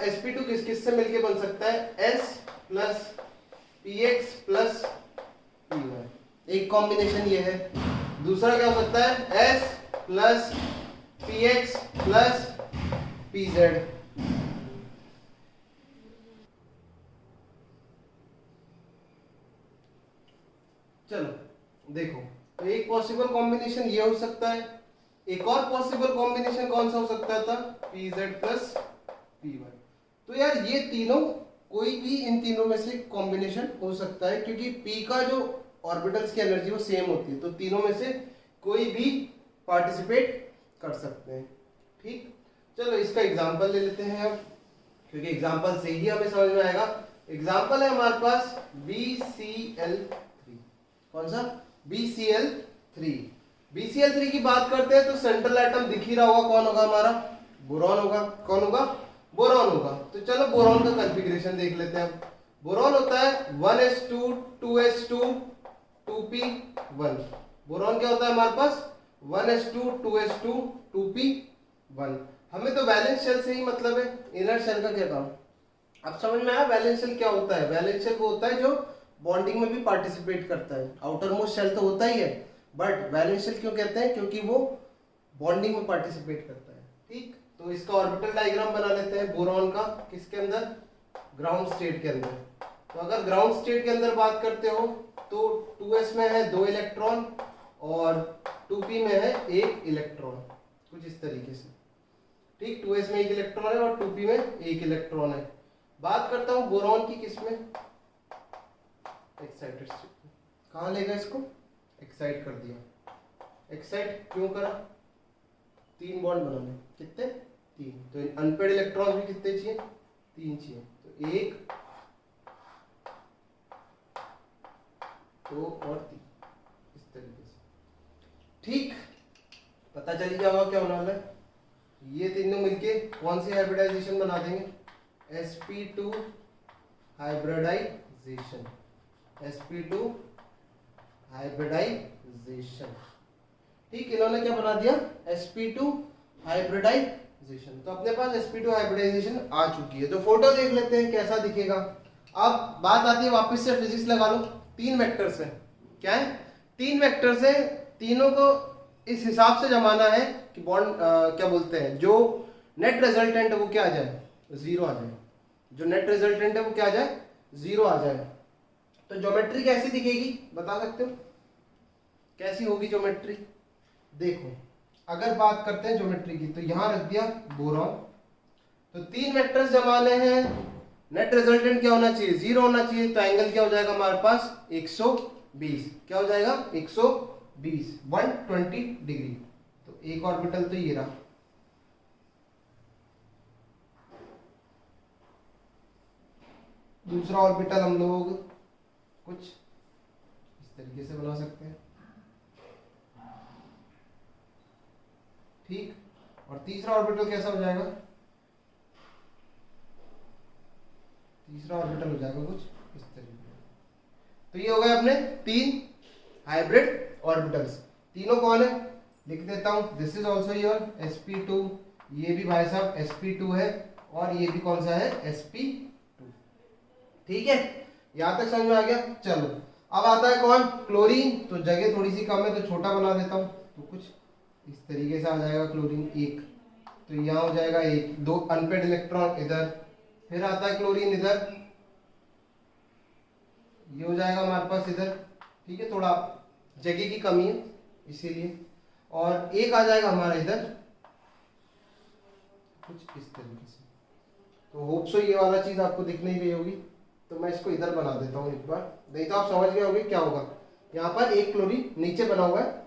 sp2 किस किस से मिलके बन सकता है, s plus px plus py, एक कॉम्बिनेशन ये है। दूसरा क्या हो सकता है, s plus px plus pz। चलो देखो, तो एक पॉसिबल कॉम्बिनेशन ये हो सकता है, एक और पॉसिबल कॉम्बिनेशन कौन सा हो सकता था, pz प्लस py। तो यार ये तीनों, कोई भी इन तीनों में से कॉम्बिनेशन हो सकता है, क्योंकि p का जो ऑर्बिटल्स की एनर्जी वो सेम होती है, तो तीनों में से कोई भी पार्टिसिपेट कर सकते हैं। ठीक, चलो इसका एग्जांपल ले लेते हैं अब, क्योंकि एग्जांपल से ही हमें समझ में आएगा। एग्जांपल है हमारे पास BCl3, कौन सा, BCl3। BCl3 की बात करते हैं तो सेंट्रल एटम दिख ही रहा होगा, कौन होगा हमारा, बोरॉन होगा। कौन होगा, बोरॉन होगा। तो चलो बोरॉन का कॉन्फ़िगरेशन देख लेते हैं। बोरॉन होता है 1s2 2s2 2p1। बोरॉन क्या होता है हमारे पास, 1s2 2s2 2p1। हमें तो वैलेंस शेल से ही मतलब है, इनर शेल का क्या काम। अब समझ में आया वैलेंस शेल क्या होता है। वैलेंस शेल वो होता है जो बॉन्डिंग में भी पार्टिसिपेट करता है। आउटर मोस्ट शेल तो होता ही है, बट वैलेंस शेल क्यों कहते हैं, क्योंकि वो बॉन्डिंग में पार्टिसिपेट करता है। ठीक, तो इसका ऑर्बिटल डायग्राम बना लेते हैं बोरॉन का, किसके अंदर, ग्राउंड स्टेट के अंदर। तो अगर ग्राउंड स्टेट के अंदर बात करते हो तो 2s में है 2 इलेक्ट्रॉन और 2p में है 1 इलेक्ट्रॉन, कुछ इस तरीके से। ठीक, 2s में 1 इलेक्ट्रॉन है और 2p में 1 इलेक्ट्रॉन है। बात करता हूं बोरॉन की, किसमें, एक्साइटेड स्टेट। कहां लेगा इसको, एक्साइट कर दिया। एक्साइट क्यों करा, 3 बॉन्ड बनाने, कितने, 3। तो अनपेड इलेक्ट्रॉन भी कितने चाहिए, 3 चाहिए। तो 1 2 और 3, इस तरीके से। ठीक, पता चल गया होगा क्या होने वाला है। ये तीनों मिलके कौन सी हाइब्रिडाइजेशन बना देंगे, sp2 हाइब्रिडाइजेशन, sp2 हाइब्रिडाइजेशन। ठीक, इन्होंने क्या बना दिया, sp2 हाइब्रिडाइजेशन। तो अपने पास sp2 हाइब्रिडाइजेशन आ चुकी है। तो फोटो देख लेते हैं कैसा दिखेगा। अब बात आती है, वापस से फिजिक्स लगा लो। 3 वेक्टर्स है, क्या है, 3 वेक्टर्स है। तीनों को इस हिसाब से जमाना है कि बॉन्ड क्या बोलते हैं, जो नेट रिजल्टेंट है वो क्या आ जाए, 0 आ जाए। जो नेट रिजल्टेंट है वो क्या आ जाए, 0 आ जाए। तो ज्योमेट्री कैसी दिखेगी बता सकते हो, कैसी होगी ज्योमेट्री। देखो, अगर बात करते हैं ज्योमेट्री की, तो यहां रख दिया बोरॉन। तो 3 वेक्टर्स जमाने हैं, नेट रिजल्टेंट क्या होना चाहिए, 0 होना चाहिए। तो एंगल क्या हो जाएगा हमारे पास, 120। क्या हो जाएगा, 120, 120 डिग्री। तो एक ऑर्बिटल तो ये रहा। दूसरा ऑर्बिटल हम लोग कुछ इस तरीके से बना सकते हैं। ठीक, और तीसरा ऑर्बिटल कैसा हो जाएगा, तीसरा ऑर्बिटल हो जाएगा कुछ इस तरीके से। तो ये हो गए अपने 3 हाइब्रिड ऑर्बिटल्स। तीनों कौन है, लिख देता हूं, this is also your sp2, ये भी भाई साहब sp2 है, और ये भी कौन सा है, sp2। ठीक है, यहां तक समझ में आ गया। चलो अब आता है कौन, क्लोरीन। तो जगह थोड़ी सी कम है तो छोटा बना देता हूं। तो कुछ इस तरीके से आ जाएगा क्लोरीन 1। तो यहाँ हो जाएगा 1, 2 अनपेड इलेक्ट्रॉन इधर, फिर आता है क्लोरीन इधर, ये हो जाएगा हमारे पास इधर। ठीक है, थोड़ा जगह की कमी है इसीलिए। और 1 आ जाएगा हमारा इधर, कुछ इस तरीके से। तो होप सो ये वाला चीज आपको दिख नहीं रही होगी, तो मैं इसको इधर बना देता हूँ एक बार, नहीं तो आप समझ गए होंगे क्या होगा। यहाँ पर एक क्लोरीन नीचे बना हुआ है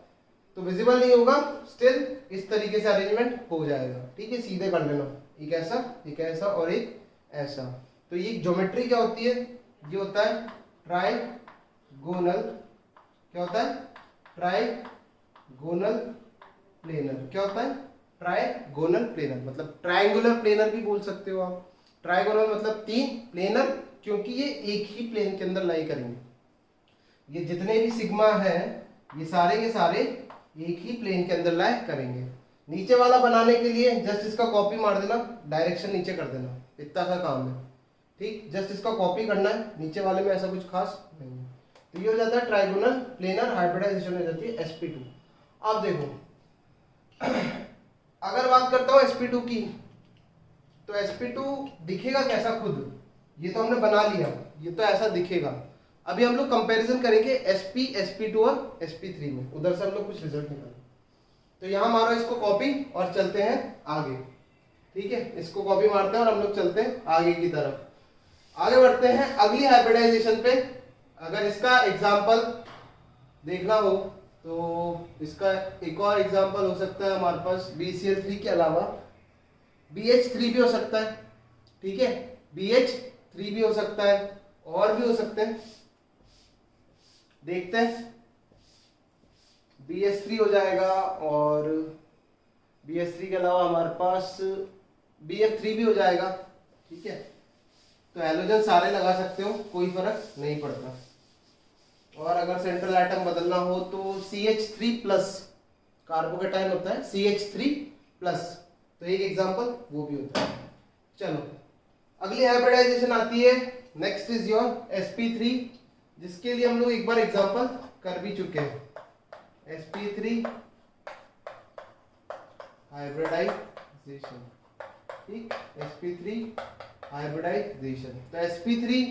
तो विजिबल नहीं होगा, स्टिल इस तरीके से अरेंजमेंट हो जाएगा। ठीक है, सीधे कर लेना, एक ऐसा और एक ऐसा। तो ये ज्योमेट्री क्या होती है, ये होता है ट्राइगोनल, क्या होता है, ट्राइगोनल प्लेनर। क्या होता है, ट्राइगोनल प्लेनर, मतलब ट्रायंगुलर प्लेनर भी बोल सकते हो आप। ट्राइगोनल मतलब 3, प्लेनर क्योंकि ये एक ही प्लेन के अंदर लाई करेंगे। ये जितने भी सिग्मा है ये सारे के सारे एक ही प्लेन के अंदर लाई करेंगे। नीचे वाला बनाने के लिए जस्ट इसका कॉपी मार देना, डायरेक्शन नीचे कर देना, इतना सा काम है। ठीक, जस्ट इसका कॉपी करना है, नीचे वाले में ऐसा कुछ खास नहीं है। तो ये हो जाता है ट्राइगोनल प्लेनर हाइब्रिडाइजेशन हो जाती है sp2। अब देखो अगर बात करता हूँ sp2 की, तो sp2 दिखेगा कैसा खुद, ये तो हमने बना लिया, ये तो ऐसा दिखेगा। अभी हम लोग कंपैरिजन करेंगे sp sp2 और sp3 में, उधर से हम लोग कुछ रिजल्ट निकालेंगे। तो यहाँ मारो इसको कॉपी और चलते हैं आगे। ठीक है, इसको कॉपी मारते हैं और हम लोग चलते हैं आगे की तरफ। आगे बढ़ते हैं अगली हाइब्रिडाइजेशन पे। अगर इसका एग्जाम्पल देखना हो तो इसका एक और एग्जाम्पल हो सकता है हमारे पास BCl3 के अलावा BH3 भी हो सकता है। ठीक है, BH3 भी हो सकता है, और भी हो सकते हैं, देखते हैं। BH3 हो जाएगा, और BH3 के अलावा हमारे पास BF3 भी हो जाएगा। ठीक है, तो हैलोजन सारे लगा सकते हो, कोई फर्क नहीं पड़ता। और अगर सेंट्रल एटम बदलना हो तो CH3+ कार्बोकेटाइन होता है, CH3+, तो एक एग्जांपल वो भी होता है। चलो अगली हाइब्रिडाइजेशन आती है, नेक्स्ट इज योर sp3, जिसके लिए हम लोग एक बार एग्जांपल कर भी चुके हैं। sp3 हाइब्रिडाइजेशन, ठीक, sp3 हाइब्रिडाइजेशन। तो sp3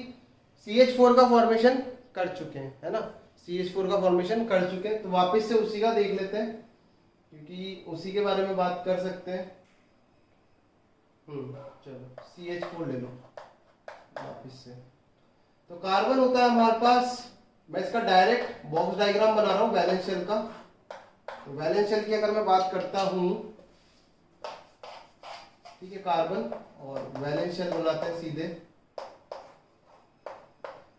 CH4 का फॉर्मेशन कर चुके हैं, है ना, CH4 का फॉर्मेशन कर चुके हैं। तो वापस से उसी का देख लेते हैं, क्योंकि उसी के बारे में बात कर सकते हैं। चलो CH4 ले लो वापस से। तो कार्बन होता है हमारे पास, मैं इसका डायरेक्ट बॉक्स डायग्राम बना रहा हूँ वैलेंस शेल का। तो वैलेंस शेल की अगर मैं बात करता हूँ, ठीक है, कार्बन और वैलेंस शेल बनाते हैं सीधे।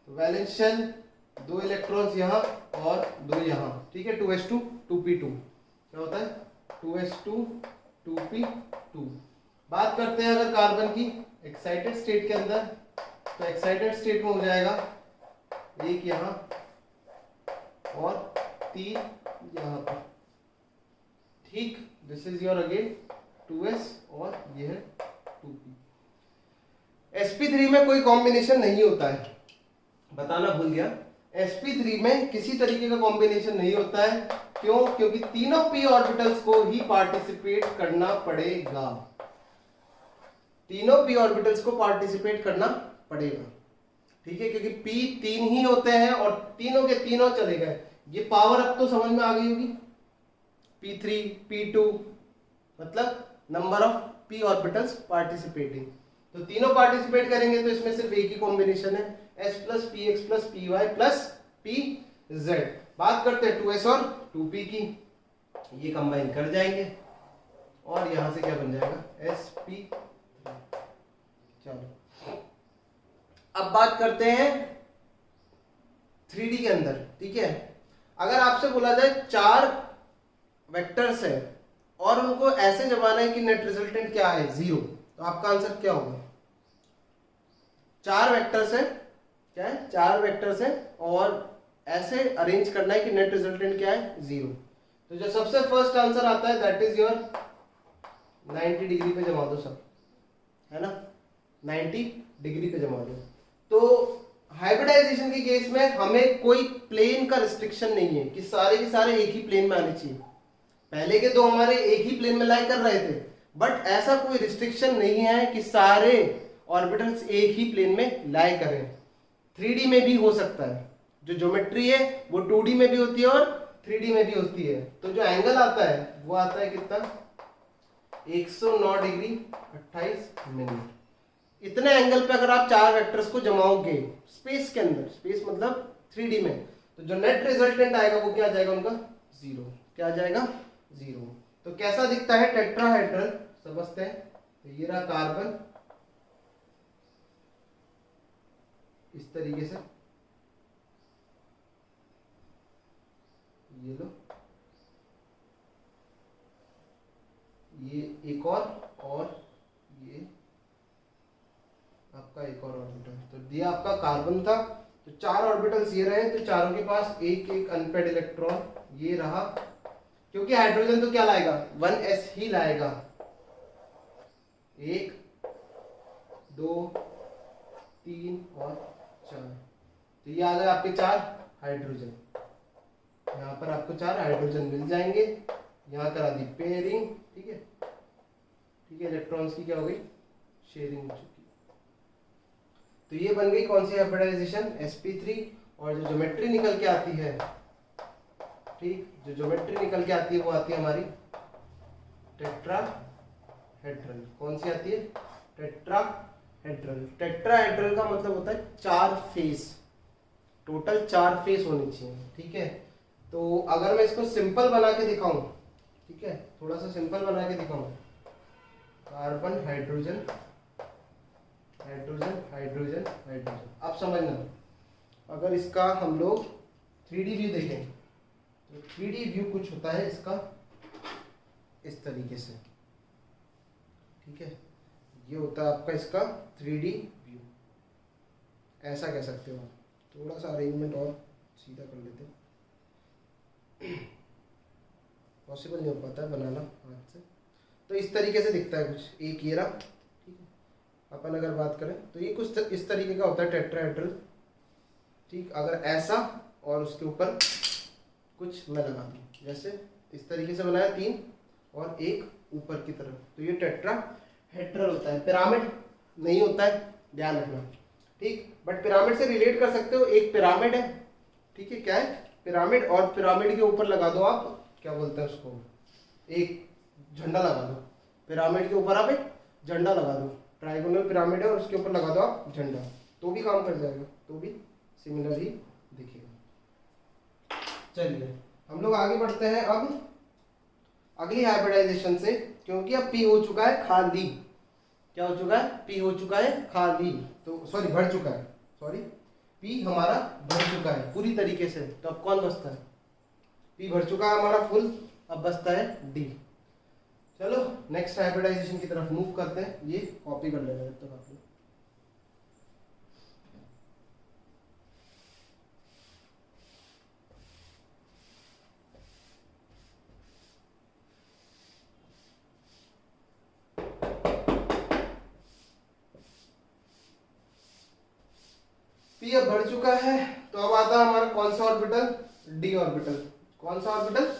तो वैलेंस शेल 2 इलेक्ट्रॉन्स यहाँ और 2 यहाँ, ठीक है, 2s2 2p2, क्या होता है 2s2 2p2। बात करते हैं अगर कार्बन की एक्साइटेड स्टेट के अंदर, तो एक्साइटेड स्टेट में हो जाएगा 1 यहाँ और 3 यहाँ पर। ठीक, this is your again 2s और ये है 2p। sp3 में कोई कॉम्बिनेशन नहीं होता है, बताना भूल गया। sp3 में किसी तरीके का कॉम्बिनेशन नहीं होता है। क्यों? क्योंकि तीनों p ऑर्बिटल्स को ही पार्टिसिपेट करना पड़ेगा, तीनों p ऑर्बिटल्स को पार्टिसिपेट करना पड़ेगा। ठीक है, क्योंकि p 3 ही होते हैं और तीनों के तीनों चले गए। ये पावर अब तो समझ में आ गई होगी, p3 p2 मतलब number of p orbitals participating. तो तीनों पार्टिसिपेट करेंगे तो इसमें सिर्फ एक ही कॉम्बिनेशन है, s plus px plus py plus pz। बात करते हैं 2s और 2p की, ये कंबाइन कर जाएंगे और यहां से क्या बन जाएगा sp। चलो अब बात करते हैं 3D के अंदर। ठीक है, अगर आपसे बोला जाए 4 वेक्टर्स है और उनको ऐसे जमाना है कि नेट रिजल्टेंट क्या है 0, तो आपका आंसर क्या होगा? 4 वेक्टर्स है, क्या है 4 वेक्टर्स है और ऐसे अरेंज करना है कि नेट रिजल्टेंट क्या है 0। तो जो सबसे फर्स्ट आंसर आता है दैट इज योर 90 डिग्री पे जमा दो सब, है ना, 90 डिग्री पे जमा दो। तो हाइब्रिडाइजेशन के केस में हमें कोई प्लेन का रिस्ट्रिक्शन नहीं है कि सारे के सारे एक ही प्लेन में आने चाहिए। पहले के दो हमारे एक ही प्लेन में लाई कर रहे थे, बट ऐसा कोई रिस्ट्रिक्शन नहीं है कि सारे ऑर्बिटल्स एक ही प्लेन में लाई करें। 3D में भी हो सकता है, जो ज्योमेट्री है वो 2D में भी होती है और 3D में भी होती है। तो जो एंगल आता है वो आता है कितना, 109 डिग्री 28 मिनट। इतने एंगल पे अगर आप 4 वेक्टर्स को जमाओगे स्पेस के अंदर, स्पेस मतलब 3D में, तो जो नेट रिजल्टेंट आएगा वो क्या आ जाएगा उनका 0। क्या आ जाएगा 0। तो कैसा दिखता है टेट्राहेड्रल, समझते हैं। तो ये रहा कार्बन इस तरीके से, ये लो, ये एक और ये आपका एक और ऑर्बिटल। तो दिया आपका कार्बन था, तो 4 ऑर्बिटल्स ये रहे, तो चारों के पास एक एक अनपेड इलेक्ट्रॉन, ये रहा क्योंकि हाइड्रोजन तो क्या लाएगा, 1s ही लाएगा। 1 2 3 और 4, तो ये आ गए आपके 4 हाइड्रोजन। यहाँ पर आपको 4 हाइड्रोजन मिल जाएंगे। यहाँ करा दी पेयरिंग, ठीक है, ठीक है। इलेक्ट्रॉन्स की क्या हो गई, शेयरिंग हो चुकी। तो ये बन गई कौन सी हाइब्रिडाइजेशन, sp3। और जो ज्योमेट्री निकल के आती है, ठीक, जो ज्योमेट्री निकल के आती है वो आती है हमारी टेट्राहेड्रल। कौन सी आती है, टेट्राहेड्रल। टेट्राहेड्रल का मतलब होता है 4 फेस, टोटल 4 फेस होनी चाहिए, ठीक है। तो अगर मैं इसको सिंपल बना के दिखाऊं, ठीक है, थोड़ा सा सिंपल बना के दिखाऊं, carbon hydrogen hydrogen hydrogen hydrogen. अब समझना, अगर इसका हम लोग 3D व्यू देखें तो 3D व्यू कुछ होता है इसका इस तरीके से, ठीक है। ये होता है आपका इसका 3D व्यू, ऐसा कह सकते हो आप। थोड़ा सा अरेंजमेंट और सीधा कर लेते हैं, पॉसिबल नहीं हो पाता है बनाना हाथ से। तो इस तरीके से दिखता है कुछ, एक ये रहा, ठीक है। अपन अगर बात करें तो ये कुछ इस तरीके का होता है टेट्राहेड्रल, ठीक। अगर ऐसा और उसके ऊपर कुछ मैं लगा दूँ, जैसे इस तरीके से बनाया 3 और एक ऊपर की तरफ, तो ये टेट्राहेड्रल होता है। पिरामिड नहीं होता है, ध्यान रखना, ठीक। बट पिरामिड से रिलेट कर सकते हो, एक पिरामिड है, ठीक है। क्या है, पिरामिड। और पिरामिड के ऊपर लगा दो आप, क्या बोलते हैं उसको, एक झंडा लगा दो। पिरामिड के ऊपर आप एक झंडा लगा दो, ट्राइगोनल पिरामिड है और उसके ऊपर लगा दो आप झंडा, तो भी काम कर जाएगा, तो भी सिमिलर ही दिखेगा। चलिए हम लोग आगे बढ़ते हैं अब अगली हाइब्रिडाइजेशन से, क्योंकि अब P हो चुका है खाली। क्या हो चुका है, P हो चुका है खाली, तो सॉरी भर चुका है, सॉरी P हमारा भर चुका है पूरी तरीके से। तो अब कौन बचता है, P भर चुका है हमारा फुल, अब बचता है D। चलो नेक्स्ट हाइब्रिडाइजेशन की तरफ मूव करते हैं, ये कॉपी कर लेना जब तक आप लोग। P अब बढ़ चुका है, तो अब आता है हमारा कौन सा ऑर्बिटल, D ऑर्बिटल। कौन सा ऑर्बिटल,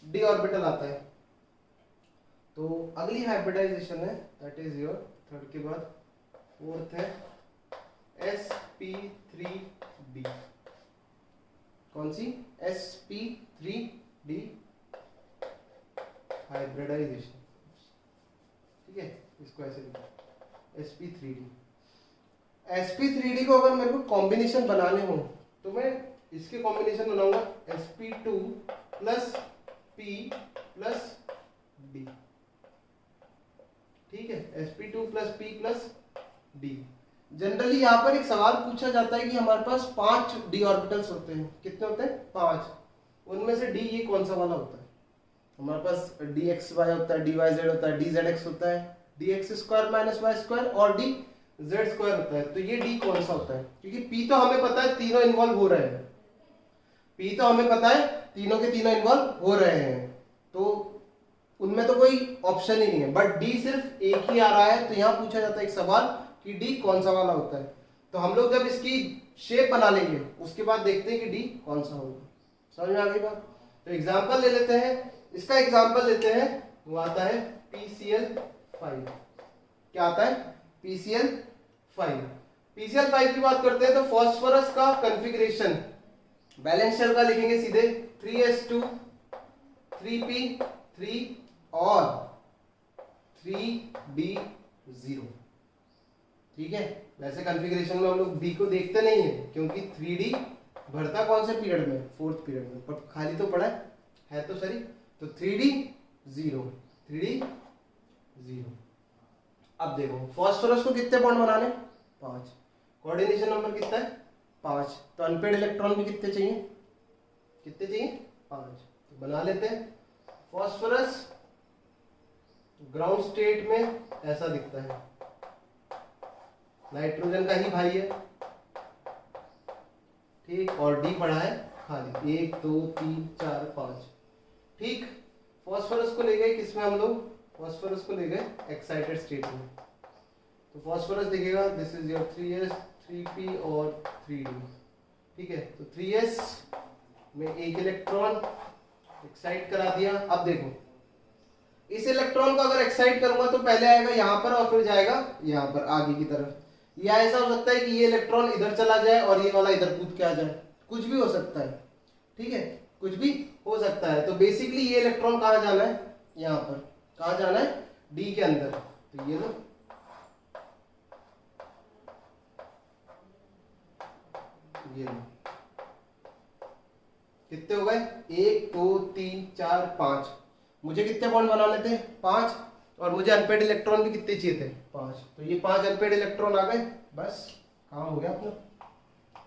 D ऑर्बिटल आता है। तो अगली हाइब्रिडाइजेशन है, दैट इज योर थर्ड के बाद फोर्थ है sp3d। कौन सी, sp3d हाइब्रिडाइजेशन, ठीक है। इसको ऐसे लिखो sp3d। sp3d को अगर मेरे को कॉम्बिनेशन बनाने हो तो मैं इसके कॉम्बिनेशन बनाऊंगा sp2 plus p plus d, ठीक है। sp2 plus p plus d। Generally यहाँ पर एक सवाल पूछा जाता है कि हमारे पास 5 d ऑर्बिटल्स होते हैं, कितने होते हैं, 5। उनमें से d ये कौन सा वाला होता है, हमारे पास dxy होता है, dyz होता है, dzx होता है, dx square minus Y square और d z स्क्वायर होता है। तो ये d कौन सा होता है, क्योंकि p तो हमें पता है तीनों इन्वॉल्व हो रहे हैं, p तो हमें पता है तीनों के तीनों इन्वॉल्व हो रहे हैं, तो उनमें तो कोई ऑप्शन ही नहीं है। बट d सिर्फ एक ही आ रहा है, तो यहाँ पूछा जाता है एक सवाल कि d कौन सा वाला होता है। तो हम लोग जब इसकी शेप बना लेंगे उसके बाद देखते हैं कि d कौन सा होगा। समझ में आ गई बात। तो एग्जाम्पल ले लेते हैं, इसका एग्जाम्पल लेते हैं, वो आता है PCl5। क्या आता है, PCl5। PCl5 की बात करते हैं तो फास्फोरस का कॉन्फ़िगरेशन बैलेंस शेल का लिखेंगे सीधे 3s2 3p3 और 3d0, ठीक है। वैसे कॉन्फ़िगरेशन में हम लोग d को देखते नहीं है, क्योंकि 3d भरता कौन से पीरियड में, 4th पीरियड में, पर खाली तो पड़ा है तो सही। तो 3d0 3d0। अब देखो फास्फोरस को कितने बॉन्ड बनाने, 5। कोऑर्डिनेशन नंबर कितना है, 5। तो अनपेड इलेक्ट्रॉन भी कितने चाहिए, कितने चाहिए, 5। तो बना लेते हैं। फास्फोरस ग्राउंड स्टेट में ऐसा दिखता है, नाइट्रोजन का ही भाई है, ठीक। और डी पड़ा है खाली, 1 2 3 4 5, ठीक। फास्फोरस को ले गए किसमें हम लोग, फास्फोरस को ले गए एक्साइटेड स्टेट में। तो फास्फोरस दिखेगा this is your 3s 3p और 3d, ठीक है। तो 3s में एक इलेक्ट्रॉन एक्साइट करा दिया। अब देखो इस इलेक्ट्रॉन को अगर एक्साइट करूंगा तो पहले आएगा यहाँ पर और फिर जाएगा यहाँ पर आगे की तरफ। या ऐसा हो सकता है कि ये इलेक्ट्रॉन इधर चला जाए और ये वाला इधर कूद के आ जाए, कुछ भी हो सकता है, ठीक है, कुछ भी हो सकता है। तो बेसिकली ये इलेक्ट्रॉन कहाँ जाना है, यहाँ पर कहाँ जाना है, डी के अंदर। तो ये लो, ये लो, कितने हो गए, 1 2 3 4 5। मुझे कितने बॉन्ड बनाने थे, 5, और मुझे अनपेड इलेक्ट्रॉन भी कितने चाहिए थे, 5। तो ये 5 अनपेड इलेक्ट्रॉन आ गए, बस काम हो गया अपना।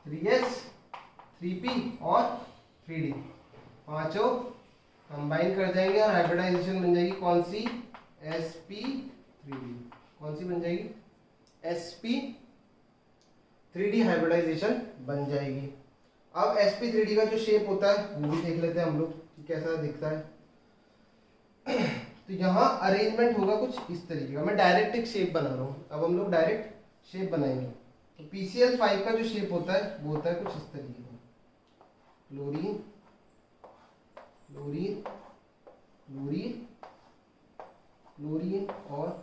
3s 3p और 3d पांचों कंबाइन कर जाएंगे और हाइब्रिडाइजेशन बन जाएगी कौन सी, sp3d। कौन सी बन जाएगी, sp3d हाइब्रिडाइजेशन बन जाएगी। अब sp3d का जो शेप होता है वो भी देख लेते हैं हम लोग कि कैसा दिखता है। तो यहाँ अरेंजमेंट होगा कुछ इस तरीके का। मैं डायरेक्ट एक शेप बना रहा हूँ, अब हम लोग डायरेक्ट शेप बनाएंगे। तो PCl5 का जो शेप होता है वो होता है कुछ इस तरीके का, क्लोरीन क्लोरीन क्लोरीन क्लोरीन और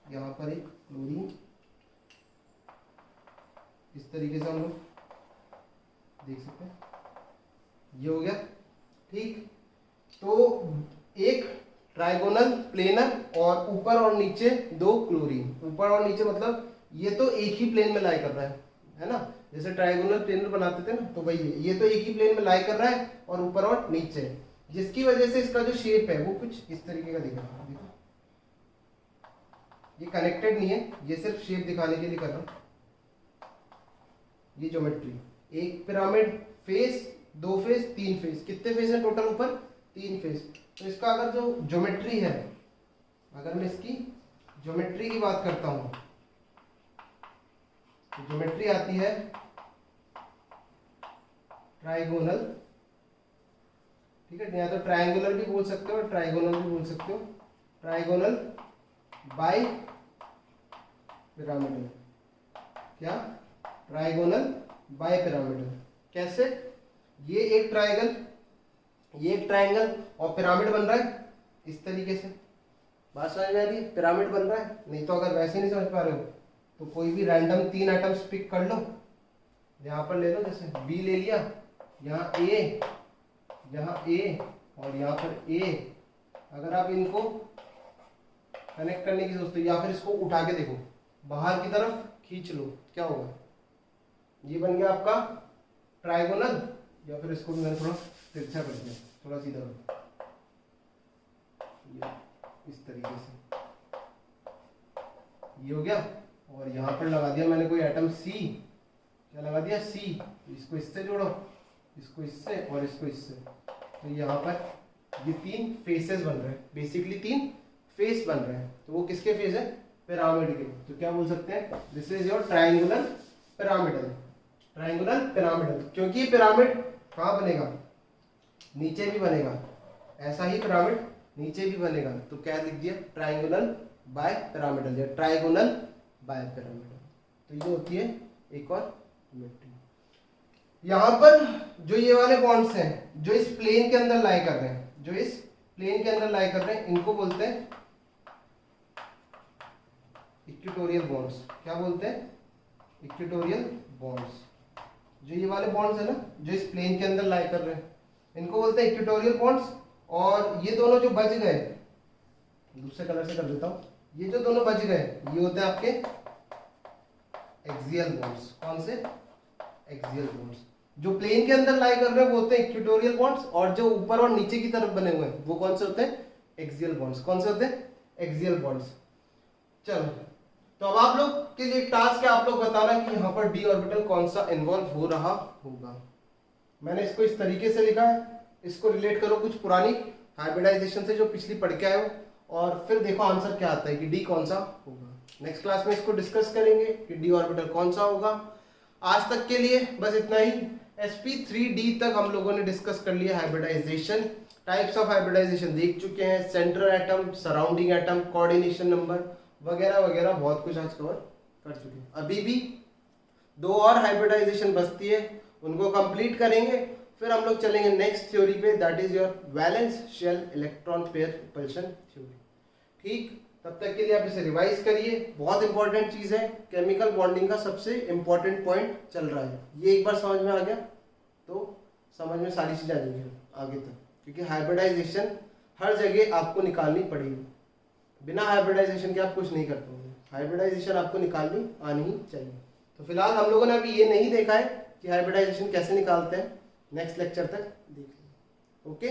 यहाँ पर एक क्लोरीन, इस तरीके से हम लोग देख सकते हैं। ये हो गया, ठीक। तो एक ट्राइगोनल प्लेनर और ऊपर और नीचे 2 क्लोरीन, ऊपर और नीचे मतलब ये तो एक ही प्लेन में लाई कर रहा है ना, जैसे ट्राइगोनल प्लेनर बनाते थे ना, तो वही है, ये तो एक ही प्लेन में लाई कर रहा है और ऊपर और नीचे, जिसकी वजह से इसका जो शेप है वो कुछ इस तरीके का दिख रहा है। देखो ये कनेक्टेड नहीं है, ये सिर्फ शेप दिखाने के लिए कर रहा हूं। ये ज्योमेट्री, एक पिरामिड, फेस, 2 फेस, 3 फेस, कितने फेस है टोटल ऊपर, 3 फेस। तो इसका अगर जो ज्योमेट्री है, अगर मैं इसकी ज्योमेट्री की बात करता हूं तो ज्योमेट्री आती है ट्राइगोनल, ठीक है, या तो ट्रायंगुलर भी बोल सकते हो, ट्राइगोनल भी बोल सकते हो, ट्राइगोनल बाय पिरामिडल। क्या, ट्राइगोनल बाय पिरामिडल। कैसे, ये एक ट्राइंगल, ये एक ट्राइंगल और पिरामिड बन रहा है इस तरीके से, बात समझ में आ रही है, पिरामिड बन रहा है। नहीं तो अगर वैसे नहीं समझ पा रहे हो तो कोई भी रैंडम 3 एटम्स पिक कर लो, यहाँ पर ले लो, जैसे B ले लिया, यहाँ A, यहाँ A और यहाँ पर A। अगर आप इनको कनेक्ट करने की सोचते हो या फिर इसको उठा के देखो, बाहर की तरफ खींच लो, क्या होगा, ये बन गया आपका ट्राइगोनल। या फिर इसको भी मैंने थोड़ा तिरछा कर दिया, थोड़ा सीधा करो, इस तरीके से ये हो गया। और यहाँ पर लगा दिया मैंने कोई एटम C, क्या लगा दिया, C। इसको इससे जोड़ो, इसको इससे और इसको इससे, तो यहाँ पर ये 3 फेसेस बन रहे हैं, बेसिकली 3 फेस बन रहे हैं। तो वो किसके फेस है, पिरामिड के। तो क्या बोल सकते हैं, this is your triangular pyramidal, triangular pyramidal. क्योंकि ये पिरामिड कहाँ बनेगा, नीचे भी बनेगा, ऐसा ही पिरामिड नीचे भी बनेगा। तो क्या लिख दिया, ट्राइंगुलर बाय पिरामिडल या ट्राइगोनल बाय पिरामिडल। तो ये होती है एक और ज्योमेट्री। यहाँ पर जो ये वाले बॉन्ड्स हैं जो इस प्लेन के अंदर लाई कर रहे हैं, जो इस प्लेन के अंदर लाई कर रहे हैं, इनको बोलते हैं इक्वेटोरियल बॉन्ड्स। क्या बोलते हैं, इक्वेटोरियल बॉन्ड्स। जो ये वाले बॉन्ड्स है ना, जो इस प्लेन के अंदर लाई कर रहे हैं, इनको बोलते हैं इक्वेटोरियल बॉन्ड्स। और ये दोनों जो बच गए, दूसरे कलर से कर देता हूं, ये जो दोनों बच गए ये होते हैं आपके एक्सियल बॉन्ड्स। कौन से, एक्सियल बॉन्ड्स। जो प्लेन के अंदर लाई कर रहे हैं वो होते हैं इक्वेटोरियल बॉन्ड्स, और जो ऊपर और नीचे की तरफ बने हुए हैं वो कौन से होते हैं, एक्सियल बॉन्ड्स। कौन से होते हैं, एक्सियल बॉन्ड्स। चलो, तो अब आप लोग के लिए टास्क है, आप लोग बताना कि यहाँ पर डी ऑर्बिटल कौन सा इन्वॉल्व हो रहा होगा। मैंने इसको इस तरीके से लिखा है, इसको रिलेट करो कुछ पुरानी हाइब्रिडाइजेशन से जो पिछली पढ़ के आए हो, और फिर देखो आंसर क्या आता है कि डी कौन सा होगा। नेक्स्ट क्लास में इसको डिस्कस करेंगे कि डी ऑर्बिटल कौन सा होगा। आज तक के लिए बस इतना ही। sp3d तक हम लोगों ने डिस्कस कर लिया हाइब्रिडाइजेशन टाइप्स ऑफ हाइब्रिडाइजेशन देख चुके हैं, central atom, surrounding atom, coordination number वगैरह वगैरह बहुत कुछ आज कवर कर चुके हैं। अभी भी 2 और हाइब्रिडाइजेशन बचती है, उनको कंप्लीट करेंगे, फिर हम लोग चलेंगे नेक्स्ट थ्योरी पे, that is your valence shell electron pair repulsion theory. ठीक, तब तक के लिए आप इसे रिवाइज करिए, बहुत इंपॉर्टेंट चीज है, केमिकल बॉन्डिंग का सबसे इंपॉर्टेंट पॉइंट चल रहा है। ये एक बार समझ में आ गया तो समझ में सारी चीजें आ जाएंगी आगे तक, क्योंकि हाइब्रिडाइजेशन हर जगह आपको निकालनी पड़ेगी, बिना हाइब्रिडाइजेशन के आप कुछ नहीं कर पाओगे, हाइब्रिडाइजेशन आपको निकालनी आनी ही चाहिए। तो फिलहाल हम लोगों ने अभी ये नहीं देखा है कि हाइब्रिडाइजेशन कैसे निकालते हैं, नेक्स्ट लेक्चर तक देख लेंगे। ओके।